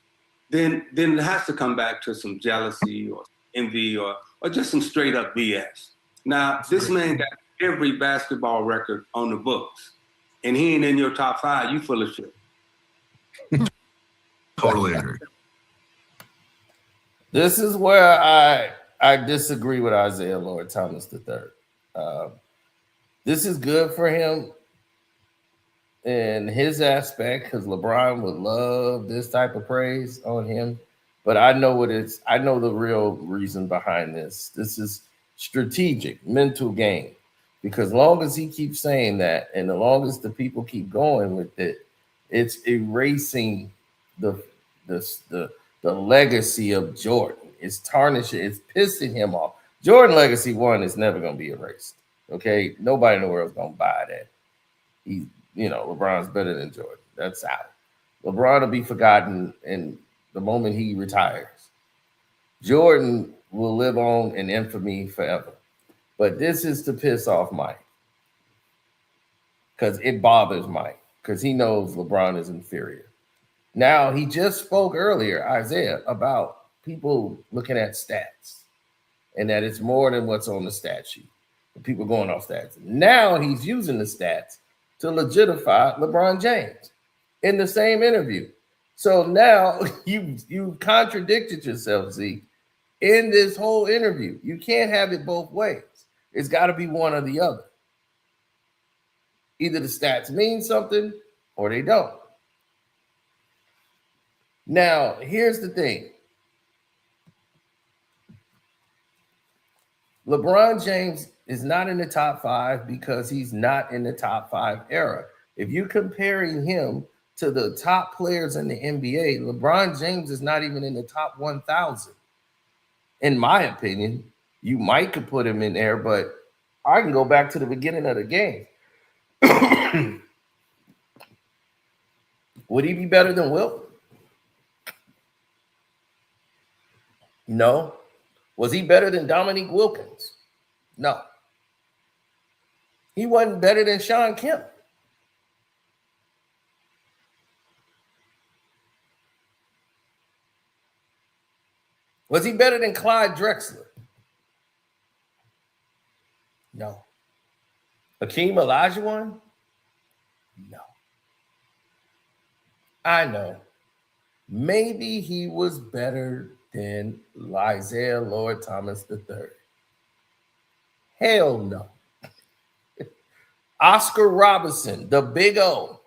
then it has to come back to some jealousy or envy or just some straight up BS. Now, this man got every basketball record on the books, and he ain't in your top 5. You full of shit. Totally agree. This is where I disagree with Isiah Lord Thomas III. This is good for him in his aspect because LeBron would love this type of praise on him. But I know I know the real reason behind this. This is strategic, mental game. Because long as he keeps saying that, and the longest the people keep going with it, it's erasing the legacy of Jordan. It's tarnishing, it's pissing him off. Jordan legacy 1 is never going to be erased. Okay, nobody in the world is going to buy that. LeBron's better than Jordan. That's out. LeBron will be forgotten in the moment he retires. Jordan will live on in infamy forever. But this is to piss off Mike. Because it bothers Mike. Because he knows LeBron is inferior. Now, he just spoke earlier, Isiah, about people looking at stats. And that it's more than what's on the stat sheet. People going off stats. Now he's using the stats to legitify LeBron James in the same interview. So now you contradicted yourself, Zeke, in this whole interview. You can't have it both ways. It's got to be one or the other. Either the stats mean something or they don't. Now, here's the thing. LeBron James is not in the top 5 because he's not in the top 5 era. If you're comparing him to the top players in the NBA, LeBron James is not even in the top 1,000. In my opinion, you might could put him in there, but I can go back to the beginning of the game. Would he be better than Wilt? No. Was he better than Dominique Wilkins? No. He wasn't better than Sean Kemp. Was he better than Clyde Drexler? No. Hakeem Olajuwon? No. I know. Maybe he was better than Isiah Lord Thomas III. Hell no. Oscar Robertson, the Big O.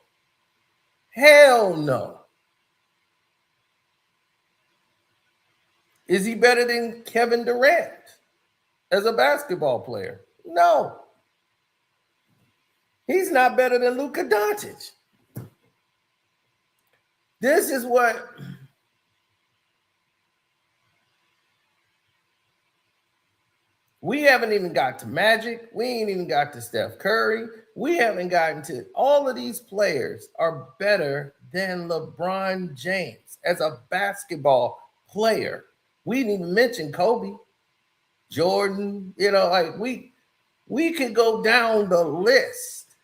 Hell no. Is he better than Kevin Durant? as a basketball player? No. He's not better than Luka Doncic. This is what we haven't even got to Magic. We ain't even got to Steph Curry. We haven't gotten to all of these players are better than LeBron James as a basketball player. We didn't even mention Kobe, Jordan, like we could go down the list.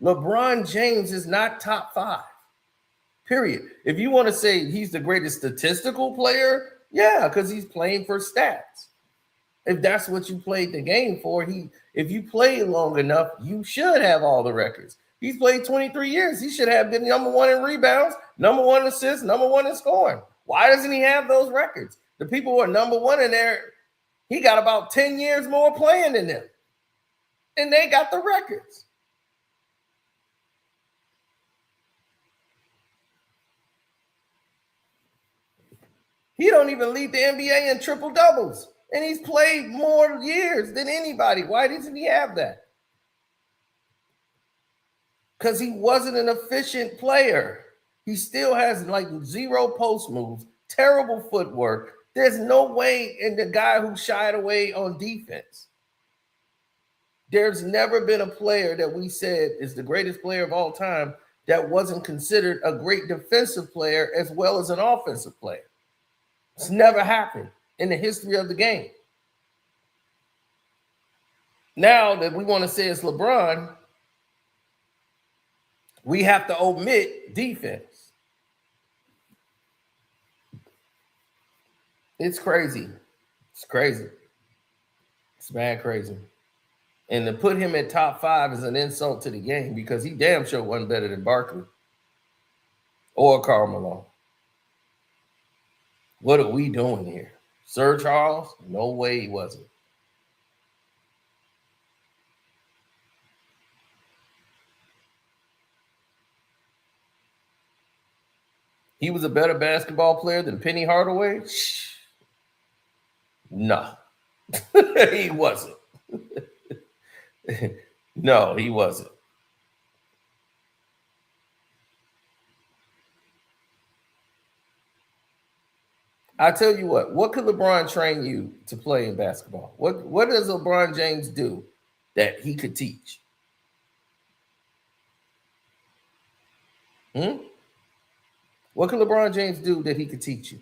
LeBron James is not top 5. Period. If you want to say he's the greatest statistical player, yeah, because he's playing for stats. If that's what you played the game for, if you play long enough, you should have all the records. He's played 23 years. He should have been number 1 in rebounds, number 1 in assists, number 1 in scoring. Why doesn't he have those records? The people who are number 1 in there, he got about 10 years more playing than them. And they got the records. He don't even lead the NBA in triple doubles. And he's played more years than anybody. Why doesn't he have that? Because he wasn't an efficient player. He still has like 0 post moves, terrible footwork. There's no way in the guy who shied away on defense. There's never been a player that we said is the greatest player of all time that wasn't considered a great defensive player as well as an offensive player. It's never happened in the history of the game. Now that we want to say it's LeBron, we have to omit defense. It's crazy. It's crazy. It's mad crazy. And to put him at top 5 is an insult to the game because he damn sure wasn't better than Barkley or Karl Malone. What are we doing here? Sir Charles? No way he wasn't. He was a better basketball player than Penny Hardaway? No, he wasn't. No, he wasn't. I tell you what could LeBron train you to play in basketball? What does LeBron James do that he could teach? What can LeBron James do that he could teach you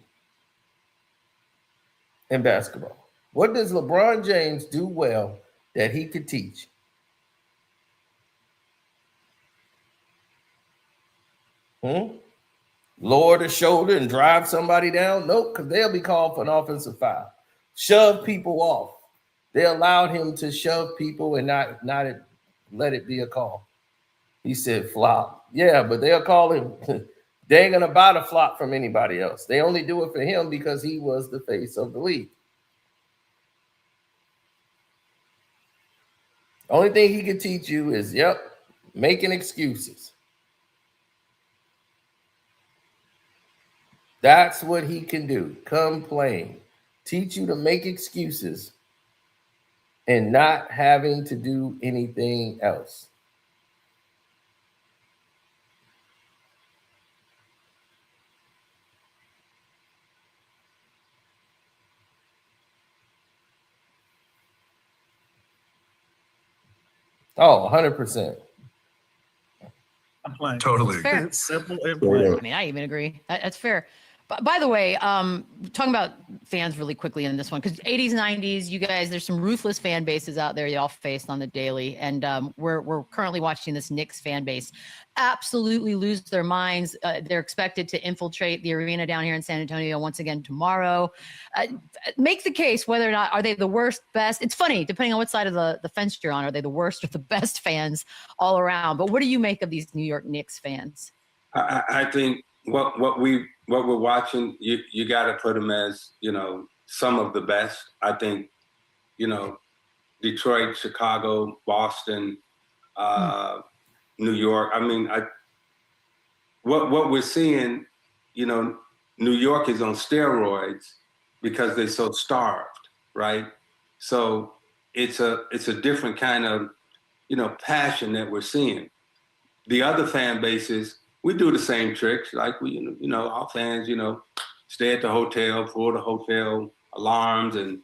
in basketball? What does LeBron James do well that he could teach? Lower the shoulder and drive somebody down? Nope, because they'll be called for an offensive foul. Shove people off. They allowed him to shove people and not let it be a call. He said flop. Yeah, but they'll call him. They ain't going to buy the flop from anybody else. They only do it for him because he was the face of the league. Only thing he can teach you is, making excuses. That's what he can do. Complain. Teach you to make excuses and not having to do anything else. Oh, 100%. I'm playing. Totally. Fair. Simple and plain. I mean, I even agree. That's fair. But by the way, talking about fans really quickly in this one, because 80s, 90s, you guys, there's some ruthless fan bases out there y'all faced on the daily. And we're currently watching this Knicks fan base absolutely lose their minds. They're expected to infiltrate the arena down here in San Antonio once again tomorrow. Make the case whether or not, are they the worst, best? It's funny, depending on what side of the fence you're on, are they the worst or the best fans all around? But what do you make of these New York Knicks fans? I think what we're watching, you got to put them as, some of the best. I think, Detroit, Chicago, Boston, New York. I mean, what we're seeing, New York is on steroids because they're so starved, right? So it's a different kind of, passion that we're seeing. The other fan bases, we do the same tricks. Like our fans, stay at the hotel, pull the hotel alarms, and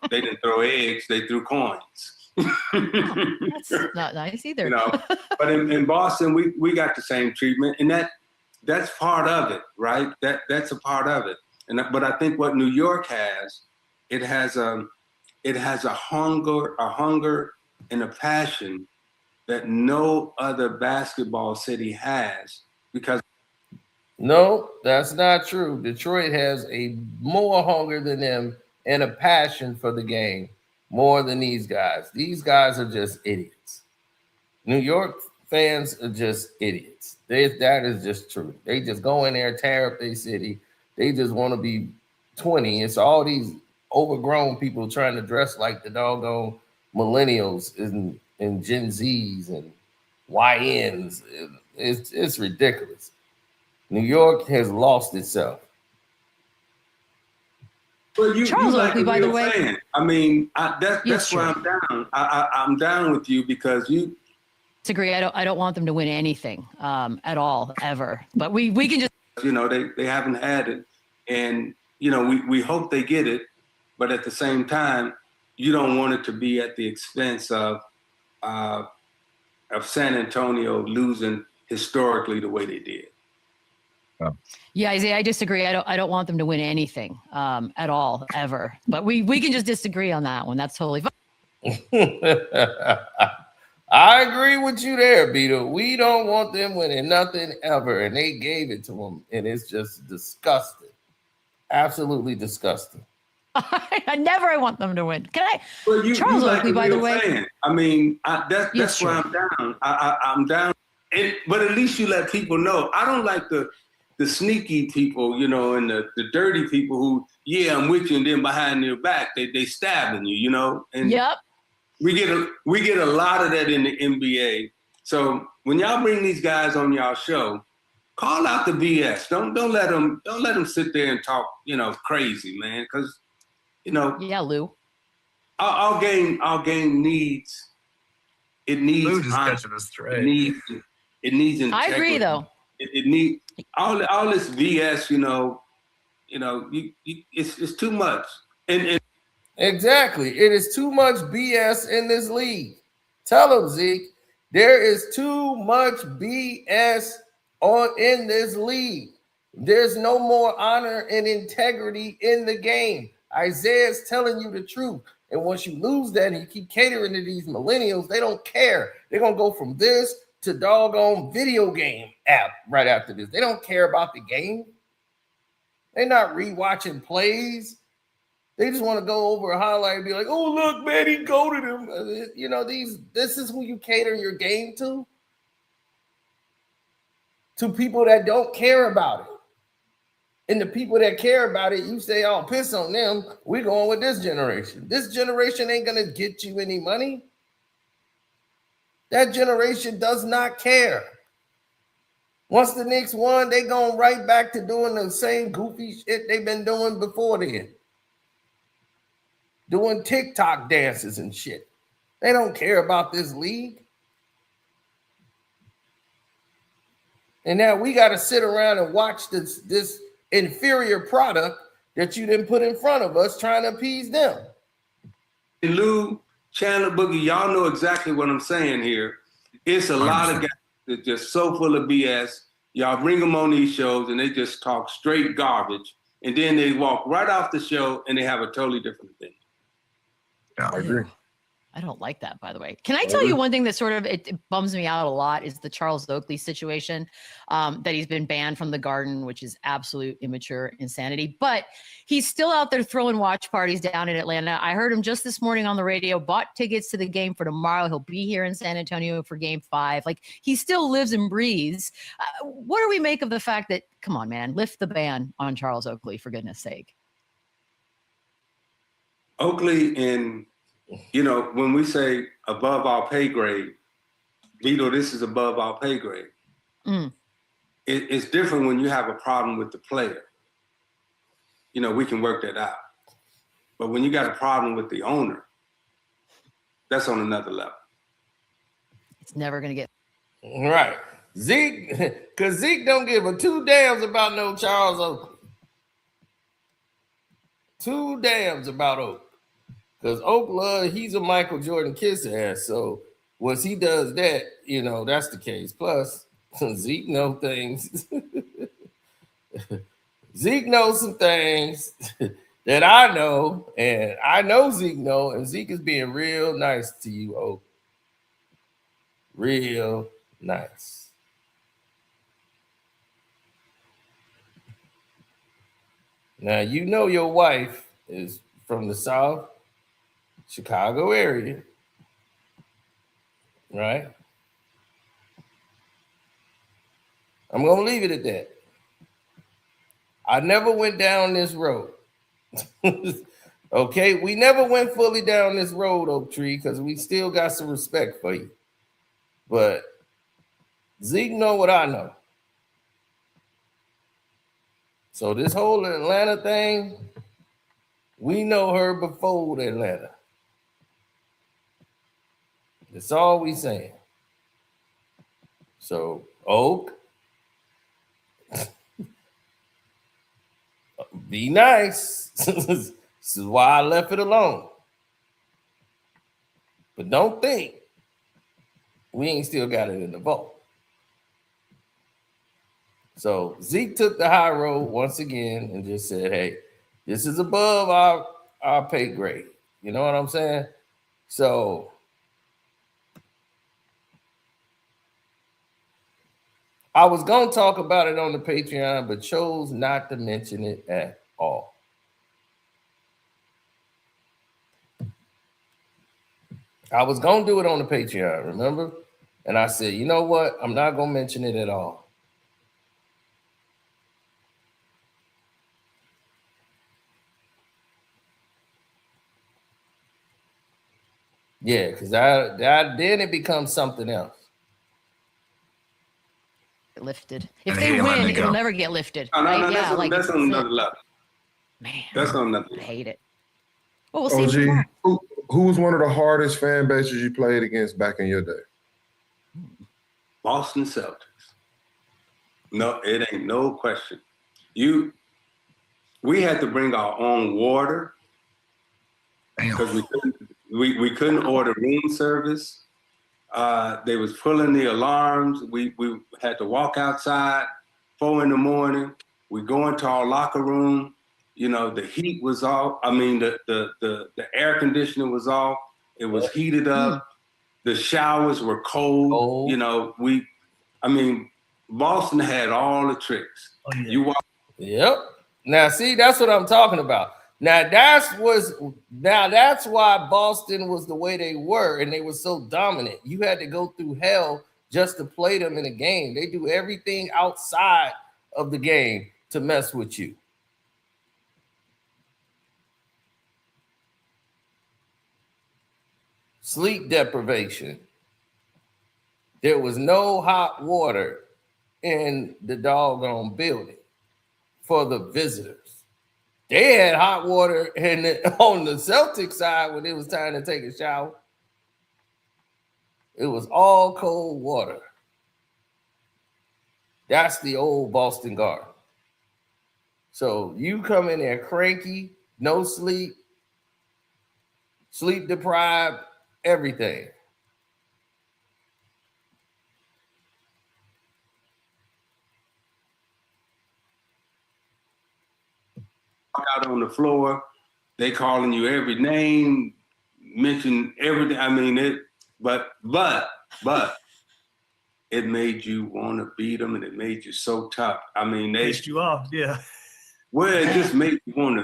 they didn't throw eggs, they threw coins. That's not nice either. But in Boston, we got the same treatment, and that's part of it, right? That's a part of it. But I think what New York has, it has a hunger and a passion that no other basketball city has, because No, that's not true. Detroit has a more hunger than them and a passion for the game more than these guys. These guys are just idiots. New York fans are just idiots. That is just true. They just go in there, tear up their city. They just want to be 20. It's all these overgrown people trying to dress like the doggone millennials and Gen Zs and YNs. It's ridiculous. New York has lost itself. But Charles Oakley, by the way. Fan. I mean, that's why I'm down. I'm down with you because you. Disagree. I don't want them to win anything at all ever. But we can just. They haven't had it, and we hope they get it, but at the same time, you don't want it to be at the expense of San Antonio losing historically the way they did. Yeah, Isiah, I disagree. I don't want them to win anything at all ever. But we can just disagree on that one. That's totally fine. I agree with you there, Beto. We don't want them winning nothing ever, and they gave it to them, and it's just disgusting, absolutely disgusting. I want them to win. Can I? Well, Charles Oakley, by the way. Fan. I mean, that's why I'm down. I'm down. But at least you let people know. I don't like the sneaky people, and the dirty people who, I'm with you, and then behind your back they stabbing you, And yep. We get a lot of that in the NBA. So when y'all bring these guys on y'all show, call out the BS. Don't let them sit there and talk, crazy, man. Because, Yeah, Lou. Our game needs. It needs. Lou just catching us straight. It needs integrity. I agree, though. It needs all this BS. It's too much. And Exactly. It is too much BS in this league. Tell them, Zeke, there is too much BS in this league. There's no more honor and integrity in the game. Isaiah's telling you the truth. And once you lose that and you keep catering to these millennials, they don't care. They're going to go from this to doggone video game app right after this. They don't care about the game. They're not rewatching plays. They just want to go over a highlight and be like, oh, look, man, he goated him. This is who you cater your game to people that don't care about it. And the people that care about it, you say, oh, piss on them. We're going with this generation. This generation ain't going to get you any money. That generation does not care. Once the Knicks won, they going right back to doing the same goofy shit they've been doing before then. Doing TikTok dances and shit. They don't care about this league. And now we got to sit around and watch this inferior product that you didn't put in front of us trying to appease them. Lou, Chandler, Boogie, y'all know exactly what I'm saying here. It's a 100%. Lot of guys that just so full of BS. Y'all bring them on these shows and they just talk straight garbage. And then they walk right off the show and they have a totally different opinion. Yeah, I agree. I don't like that, by the way. Can I tell you one thing that sort of it bums me out a lot is the Charles Oakley situation, that he's been banned from the Garden, which is absolute immature insanity. But he's still out there throwing watch parties down in Atlanta. I heard him just this morning on the radio, bought tickets to the game for tomorrow. He'll be here in San Antonio for Game 5. Like, he still lives and breathes. What do we make of the fact that, come on, man, lift the ban on Charles Oakley, for goodness sake? Oakley, and when we say above our pay grade, Vito, this is above our pay grade. It's different when you have a problem with the player. We can work that out. But when you got a problem with the owner, that's on another level. It's never going to get. Right. Zeke, because Zeke don't give a two damns about no Charles Oakley. Two damns about Oak. Because Oak he's a Michael Jordan kiss ass. So once he does that, you know, that's the case. Plus, Zeke knows things. Zeke knows some things that I know, and I know Zeke know, and Zeke is being real nice to you, Oak. Real nice. Now, you know your wife is from the South Chicago area, right? I'm going to leave it at that. I never went down this road. Okay? We never went fully down this road, Oak Tree, because we still got some respect for you. But Zeke know what I know. So this whole Atlanta thing, we know her before Atlanta. That's all we saying. So, Oak, be nice. This is why I left it alone. But don't think we ain't still got it in the vault. So Zeke took the high road once again and just said, hey, this is above our pay grade. You know what I'm saying? So I was going to talk about it on the Patreon, but chose not to mention it at all. I was going to do it on the Patreon, remember? And I said, you know what? I'm not going to mention it at all. Yeah, because then it becomes something else. Lifted. If they win, it'll never get lifted. No, right? yeah, that's on another level. Man, that's on another level. I hate it. Well, we'll see. OG, who was one of the hardest fan bases you played against back in your day? Boston Celtics. No, it ain't no question. We had to bring our own water because we couldn't order room service. They was pulling the alarms. We had to walk outside 4 a.m. We go into our locker room. You know, the heat was off. I mean, the air conditioning was off. It was heated up. The showers were cold. You know, Boston had all the tricks. Oh, yeah. Yep. Now, see, that's what I'm talking about. Now that's why Boston was the way they were, and they were so dominant. You had to go through hell just to play them in a game. They do everything outside of the game to mess with you. Sleep deprivation. There was no hot water in the doggone building for the visitors. They had hot water on the Celtics side when it was time to take a shower. It was all cold water. That's the old Boston Garden. So you come in there cranky, no sleep, sleep deprived, everything. Out on the floor, they calling you every name, mention everything. I mean but it made you want to beat them, and it made you so tough. I mean, they pissed you off, yeah. Well, it just made you want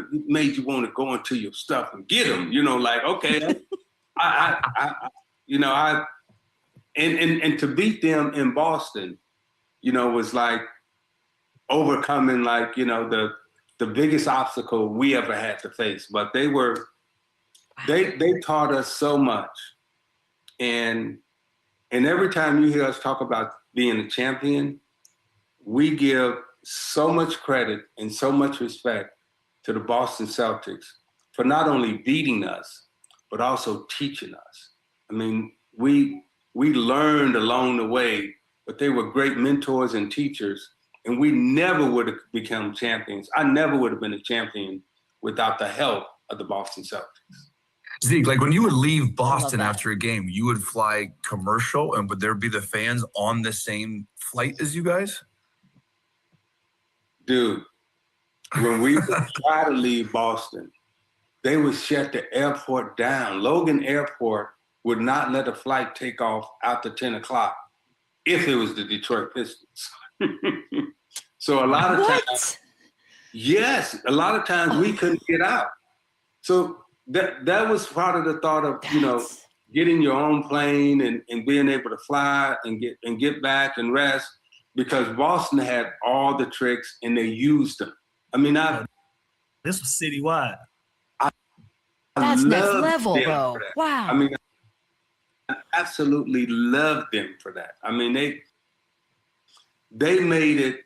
to go into your stuff and get them. You know, like okay, and to beat them in Boston, you know, was like overcoming the biggest obstacle we ever had to face. But they taught us so much. And every time you hear us talk about being a champion, we give so much credit and so much respect to the Boston Celtics for not only beating us, but also teaching us. I mean, we learned along the way, but they were great mentors and teachers, and we never would have become champions. I never would have been a champion without the help of the Boston Celtics. Zeke, like when you would leave Boston after a game, you would fly commercial, and would there be the fans on the same flight as you guys? Dude, when we would try to leave Boston, they would shut the airport down. Logan Airport would not let a flight take off after 10 o'clock if it was the Detroit Pistons. So a lot of times, yes, a lot of times we couldn't get out. So that was part of the thought of, you know, getting your own plane and being able to fly and get back and rest, because Boston had all the tricks and they used them. I mean, this was citywide. That's next level, bro. Wow. I mean, I absolutely loved them for that. I mean, they made it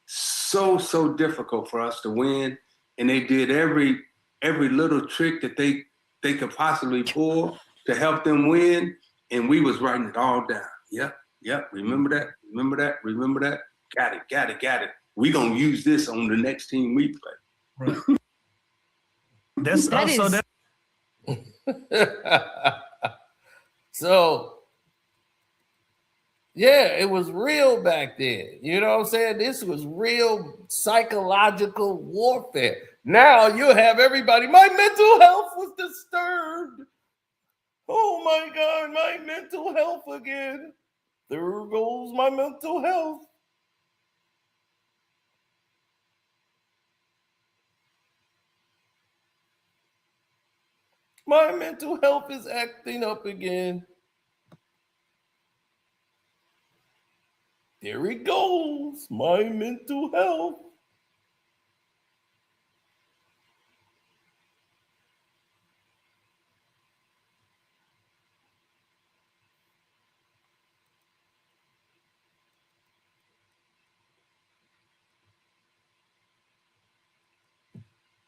so difficult for us to win, and they did every little trick that they could possibly pull to help them win, and we was writing it all down. Yep. Remember that. Got it. We gonna use this on the next team we play. Right. That's also that. So, yeah, it was real back then. You know what I'm saying? This was real psychological warfare. Now you have everybody, my mental health was disturbed. Oh my God, my mental health again. There goes my mental health. My mental health is acting up again. There it goes, my mental health.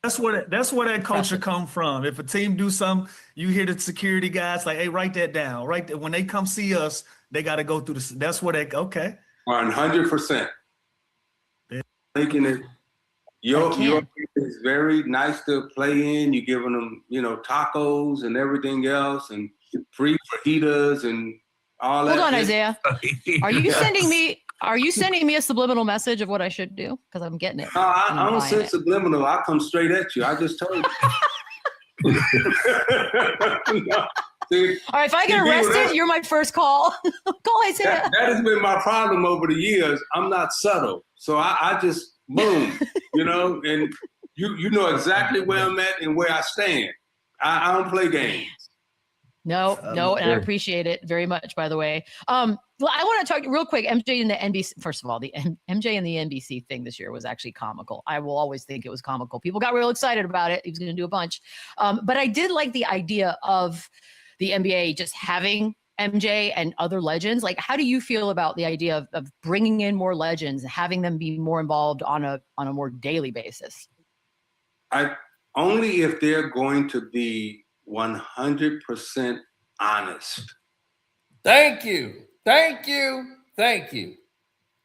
That's where that culture come from. If a team do something, you hear the security guys like, "Hey, write that down." Right there. When they come see us, they got to go through this. That's where okay. 100%. Making it. Your is very nice to play in. You're giving them, you know, tacos and everything else, and free fajitas and all that. Hold on, Isiah. Are you sending me a subliminal message of what I should do? Because I'm getting it. No, I don't send subliminal. I come straight at you. I just told you. No, see, all right, if I get arrested, you're my first call. Call Isiah. That has been my problem over the years. I'm not subtle. So I just, boom, you know, and you know exactly where I'm at and where I stand. I don't play games. No, and I appreciate it very much, by the way. Well, I want to talk real quick. MJ and the NBC. First of all, the MJ and the NBC thing this year was actually comical. I will always think it was comical. People got real excited about it. He was going to do a bunch. But I did like the idea of the NBA just having MJ and other legends. Like, how do you feel about the idea of bringing in more legends and having them be more involved on a more daily basis? Only if they're going to be 100% honest. Thank you.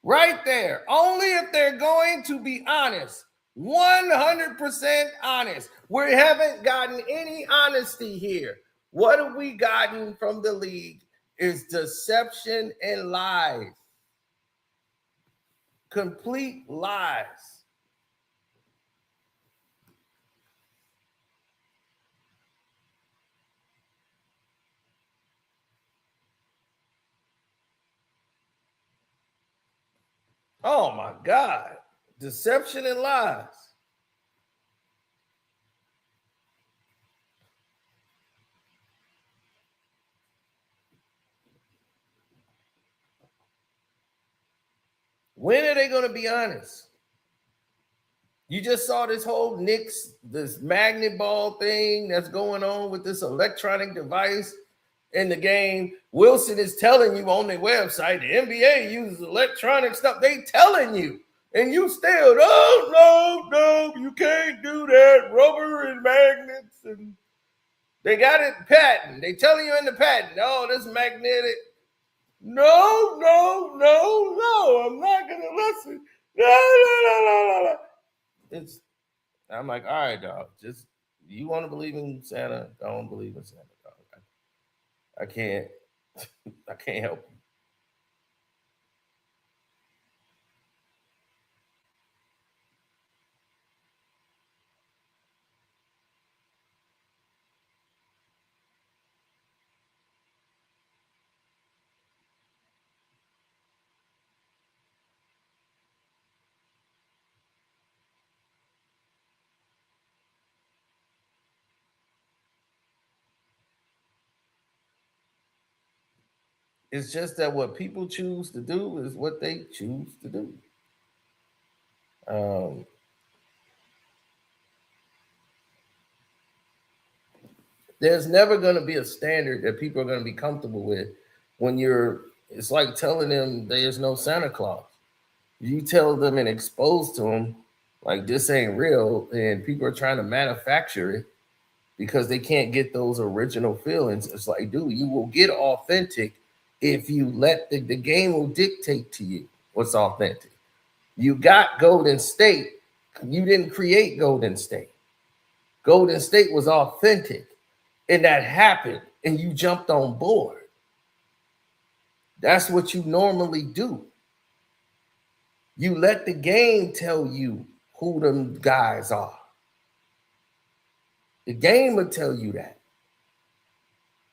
Right there. Only if they're going to be honest. 100% honest. We haven't gotten any honesty here. What have we gotten from the league is deception and lies. Complete lies. Oh my God. Deception and lies. When are they going to be honest? You just saw this whole Knicks, this magnet ball thing that's going on with this electronic device in the game. Wilson is telling you on their website, the NBA uses electronic stuff. They telling you, and you still, no, you can't do that. Rubber and magnets and they got it patent. They telling you in the patent, oh, this magnetic. No, I'm not gonna listen. No. I'm like, all right, dog. Just you want to believe in Santa? Don't believe in Santa, dog. I can't. I can't help you. It's just that what people choose to do is what they choose to do. There's never going to be a standard that people are going to be comfortable with when it's like telling them there's no Santa Claus. You tell them and expose to them like this ain't real, and people are trying to manufacture it because they can't get those original feelings. It's like, dude, you will get authentic if you let the game will dictate to you what's authentic. You got Golden State. You didn't create Golden State. Golden State was authentic, and that happened, and you jumped on board. That's what you normally do. You let the game tell you who them guys are. The game will tell you that.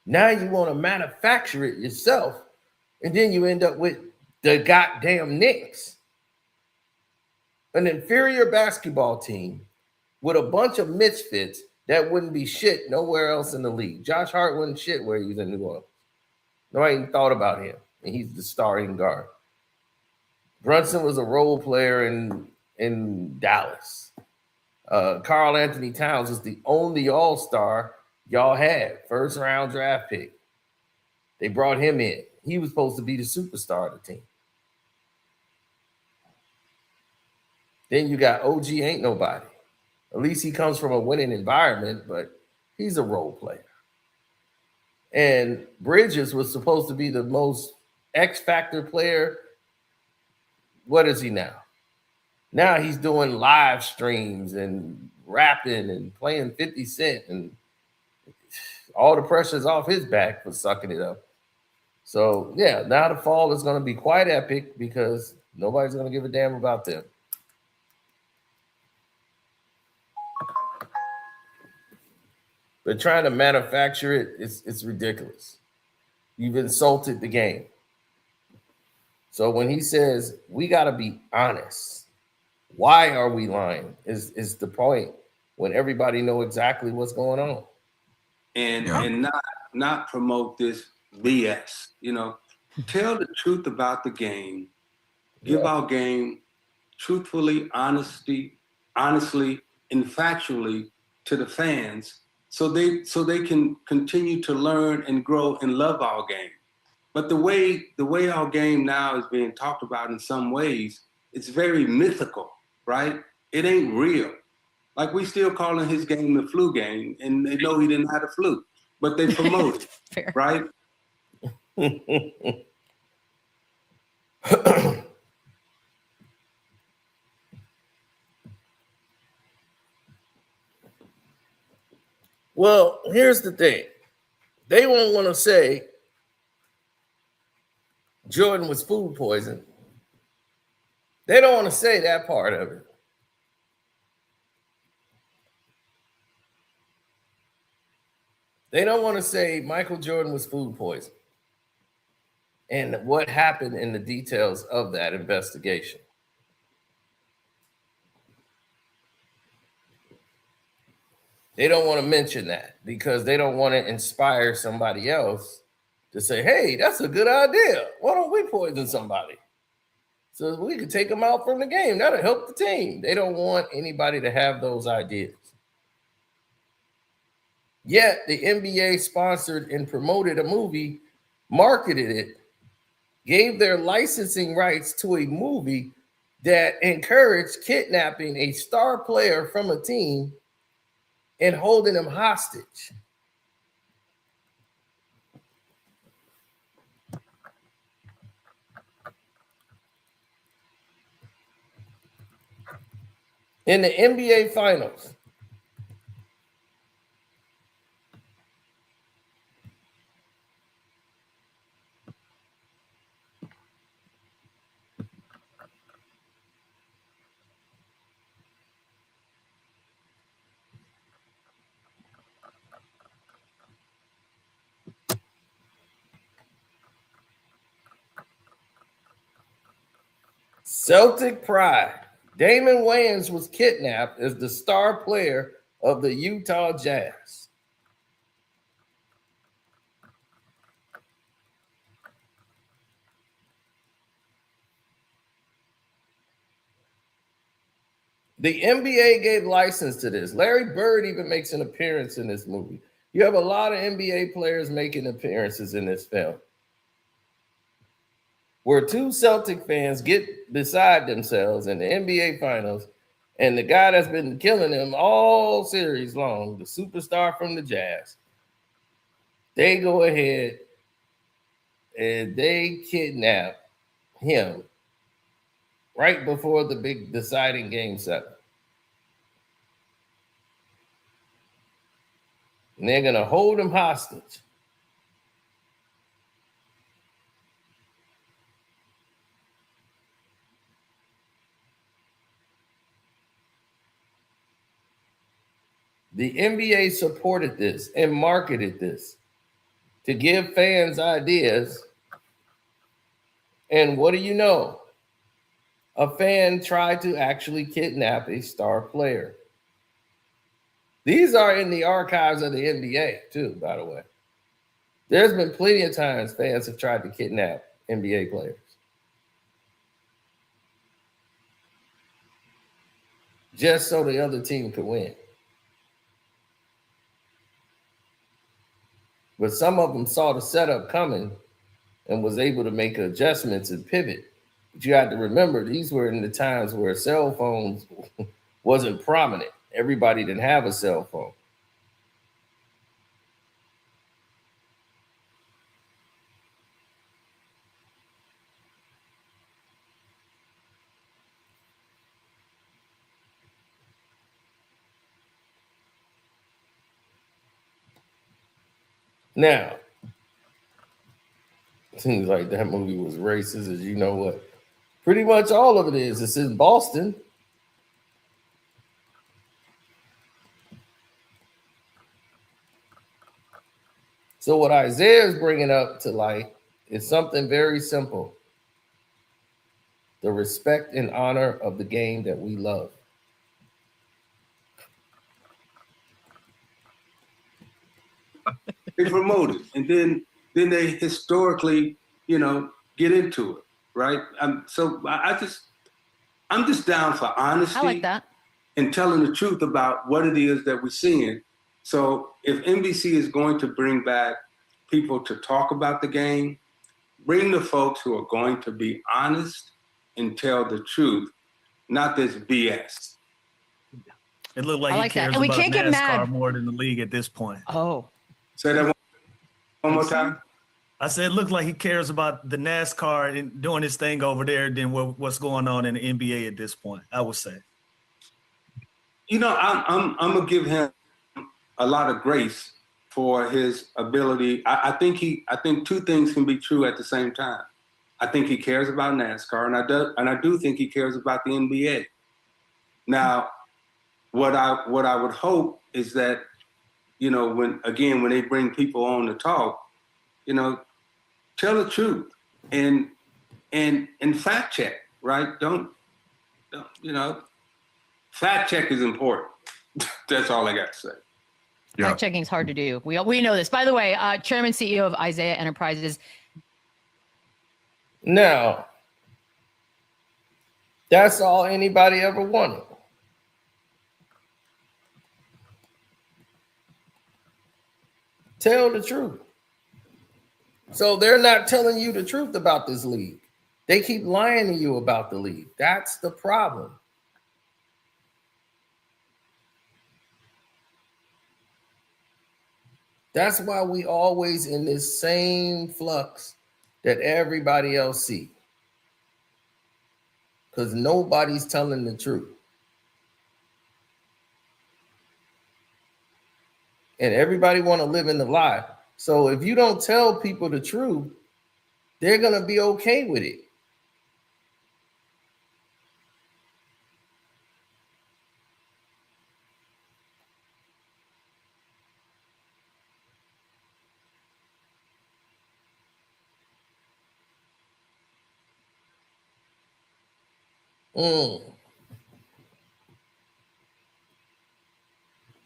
Now you want to manufacture it yourself, and then you end up with the goddamn Knicks, an inferior basketball team with a bunch of misfits that wouldn't be shit nowhere else in the league. Josh Hart wasn't shit where he was in New Orleans. Nobody even thought about him, and he's the starting guard. Brunson was a role player in Dallas. Karl Anthony Towns is the only all-star y'all had, first-round draft pick. They brought him in. He was supposed to be the superstar of the team. Then you got OG Ain't Nobody. At least he comes from a winning environment, but he's a role player. And Bridges was supposed to be the most X-factor player. What is he now? Now he's doing live streams and rapping and playing 50 Cent, and all the pressure's off his back for sucking it up. So, yeah, now the fall is going to be quite epic because nobody's going to give a damn about them. But trying to manufacture it, it's ridiculous. You've insulted the game. So when he says, we got to be honest, why are we lying is the point when everybody know exactly what's going on. And not promote this BS, tell the truth about the game, give our game truthfully, honestly, and factually to the fans so they can continue to learn and grow and love our game. But the way our game now is being talked about in some ways, it's very mythical, right? It ain't real. Like we still calling his game the flu game, and they know he didn't have the flu, but they promote it, right? Well, here's the thing. They won't want to say Jordan was food poisoned. They don't want to say that part of it. They don't want to say Michael Jordan was food poisoned and what happened in the details of that investigation. They don't want to mention that because they don't want to inspire somebody else to say, hey, that's a good idea. Why don't we poison somebody? So we could take them out from the game. That'll help the team. They don't want anybody to have those ideas. Yet the NBA sponsored and promoted a movie, marketed it, gave their licensing rights to a movie that encouraged kidnapping a star player from a team and holding them hostage. In the NBA Finals, Celtic pride. Damon Wayans was kidnapped as the star player of the Utah Jazz. The NBA gave license to this. Larry Bird even makes an appearance in this movie. You have a lot of NBA players making appearances in this film, where two Celtic fans get beside themselves in the NBA Finals, and the guy that's been killing them all series long, the superstar from the Jazz, they go ahead and they kidnap him right before the big deciding game 7. And they're going to hold him hostage. The NBA supported this and marketed this to give fans ideas. And what do you know? A fan tried to actually kidnap a star player. These are in the archives of the NBA, too, by the way. There's been plenty of times fans have tried to kidnap NBA players. Just so the other team could win. But some of them saw the setup coming and was able to make adjustments and pivot. But you have to remember, these were in the times where cell phones wasn't prominent. Everybody didn't have a cell phone. Now, seems like that movie was racist, as you know what. Pretty much all of it is. It's in Boston. So what Isaiah is bringing up to light is something very simple. The respect and honor of the game that we love. They promote it, and then they historically, get into it, right? I'm just down for honesty. I like that. And telling the truth about what it is that we're seeing. So if NBC is going to bring back people to talk about the game, bring the folks who are going to be honest and tell the truth, not this BS. It looked like I like he that. cares And we about can't get NASCAR mad. more than the league at this point. Oh. Say that one more time. I said it looked like he cares about the NASCAR and doing his thing over there than what's going on in the NBA at this point, I would say. I'm gonna give him a lot of grace for his ability. I think two things can be true at the same time. I think he cares about NASCAR, and I do think he cares about the NBA. Now, what I would hope is that, when they bring people on to talk, tell the truth and fact check, right? Don't fact check is important. That's all I got to say. Yeah. Fact checking is hard to do. We know this. By the way, Chairman CEO of Isiah Enterprises. Now, that's all anybody ever wanted. Tell the truth. So they're not telling you the truth about this league. They keep lying to you about the league. That's the problem. That's why we always in this same flux that everybody else see. Because nobody's telling the truth. And everybody want to live in the lie. So if you don't tell people the truth, they're going to be okay with it.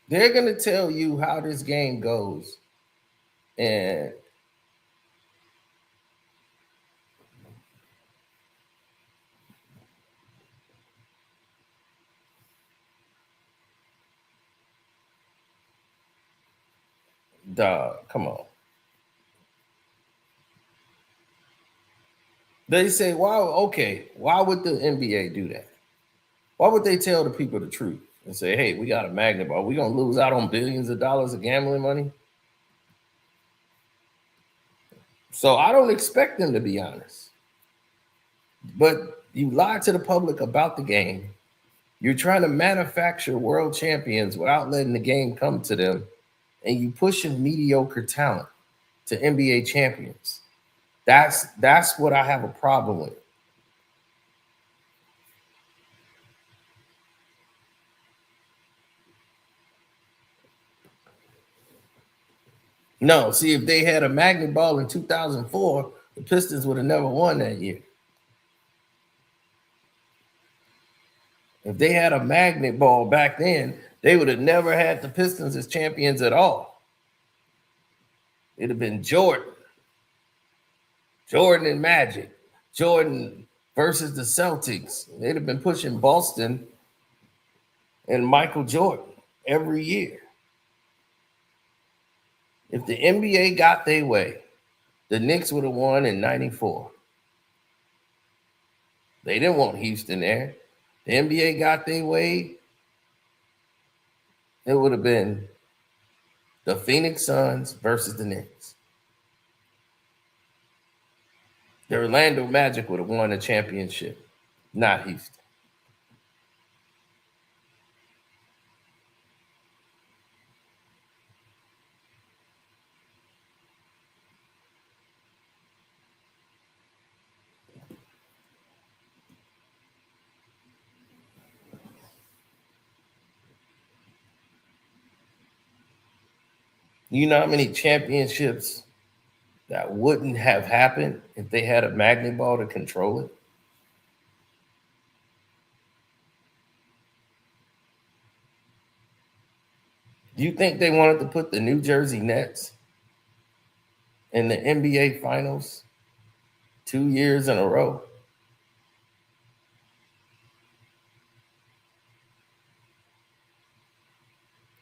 They're going to tell you how this game goes. And dog, come on. They say, why would the NBA do that? Why would they tell the people the truth and say, hey, we got a magnet ball. We're going to lose out on billions of dollars of gambling money? So I don't expect them to be honest. But you lie to the public about the game. You're trying to manufacture world champions without letting the game come to them. And you pushing mediocre talent to NBA champions. That's what I have a problem with. No, see, if they had a magnet ball in 2004, the Pistons would have never won that year. If they had a magnet ball back then, they would have never had the Pistons as champions at all. It'd have been Jordan and Magic, Jordan versus the Celtics. They'd have been pushing Boston and Michael Jordan every year. If the NBA got their way, the Knicks would have won in 94. They didn't want Houston there. The NBA got their way, it would have been the Phoenix Suns versus the Knicks. The Orlando Magic would have won a championship, not Houston. You know how many championships that wouldn't have happened if they had a magnet ball to control it? Do you think they wanted to put the New Jersey Nets in the NBA Finals 2 years in a row?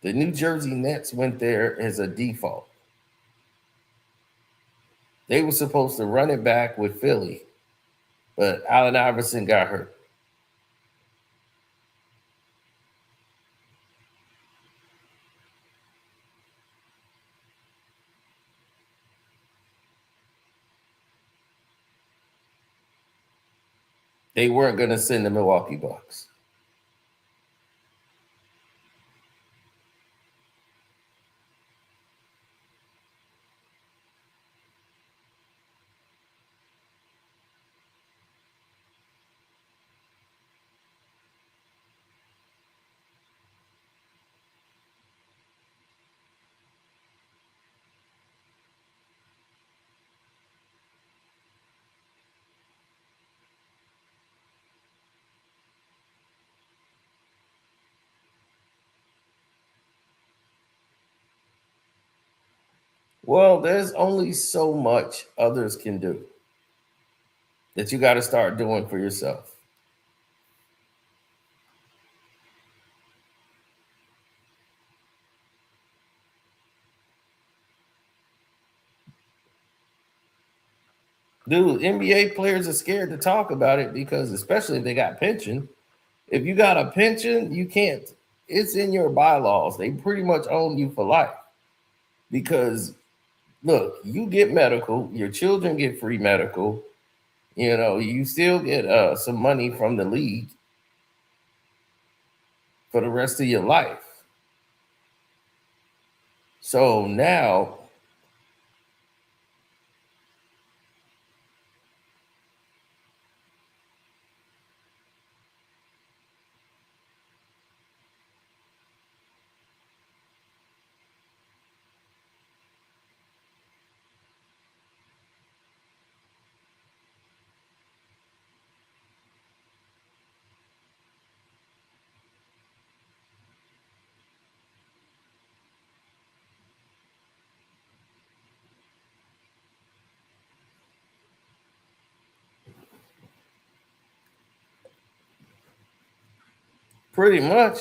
The New Jersey Nets went there as a default. They were supposed to run it back with Philly, but Allen Iverson got hurt. They weren't going to send the Milwaukee Bucks. Well, there's only so much others can do that you got to start doing for yourself. Dude, NBA players are scared to talk about it because, especially if they got pension. If you got a pension, you can't. It's in your bylaws. They pretty much own you for life. Because look, you get medical, your children get free medical, you still get some money from the league for the rest of your life. So now pretty much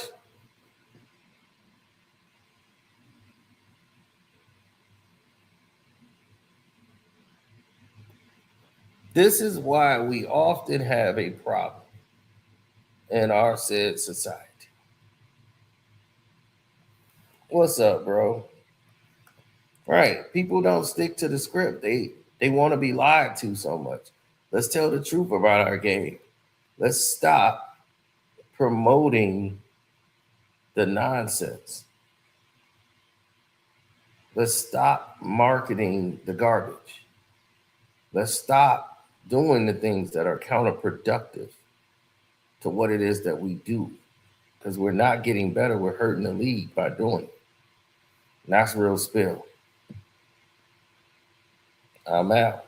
this is why we often have a problem in our said society. What's up, bro? Right. People don't stick to the script. They want to be lied to so much. Let's tell the truth about our game. Let's stop promoting the nonsense. Let's stop marketing the garbage. Let's stop doing the things that are counterproductive to what it is that we do. Because we're not getting better. We're hurting the league by doing it. And that's real spill. I'm out.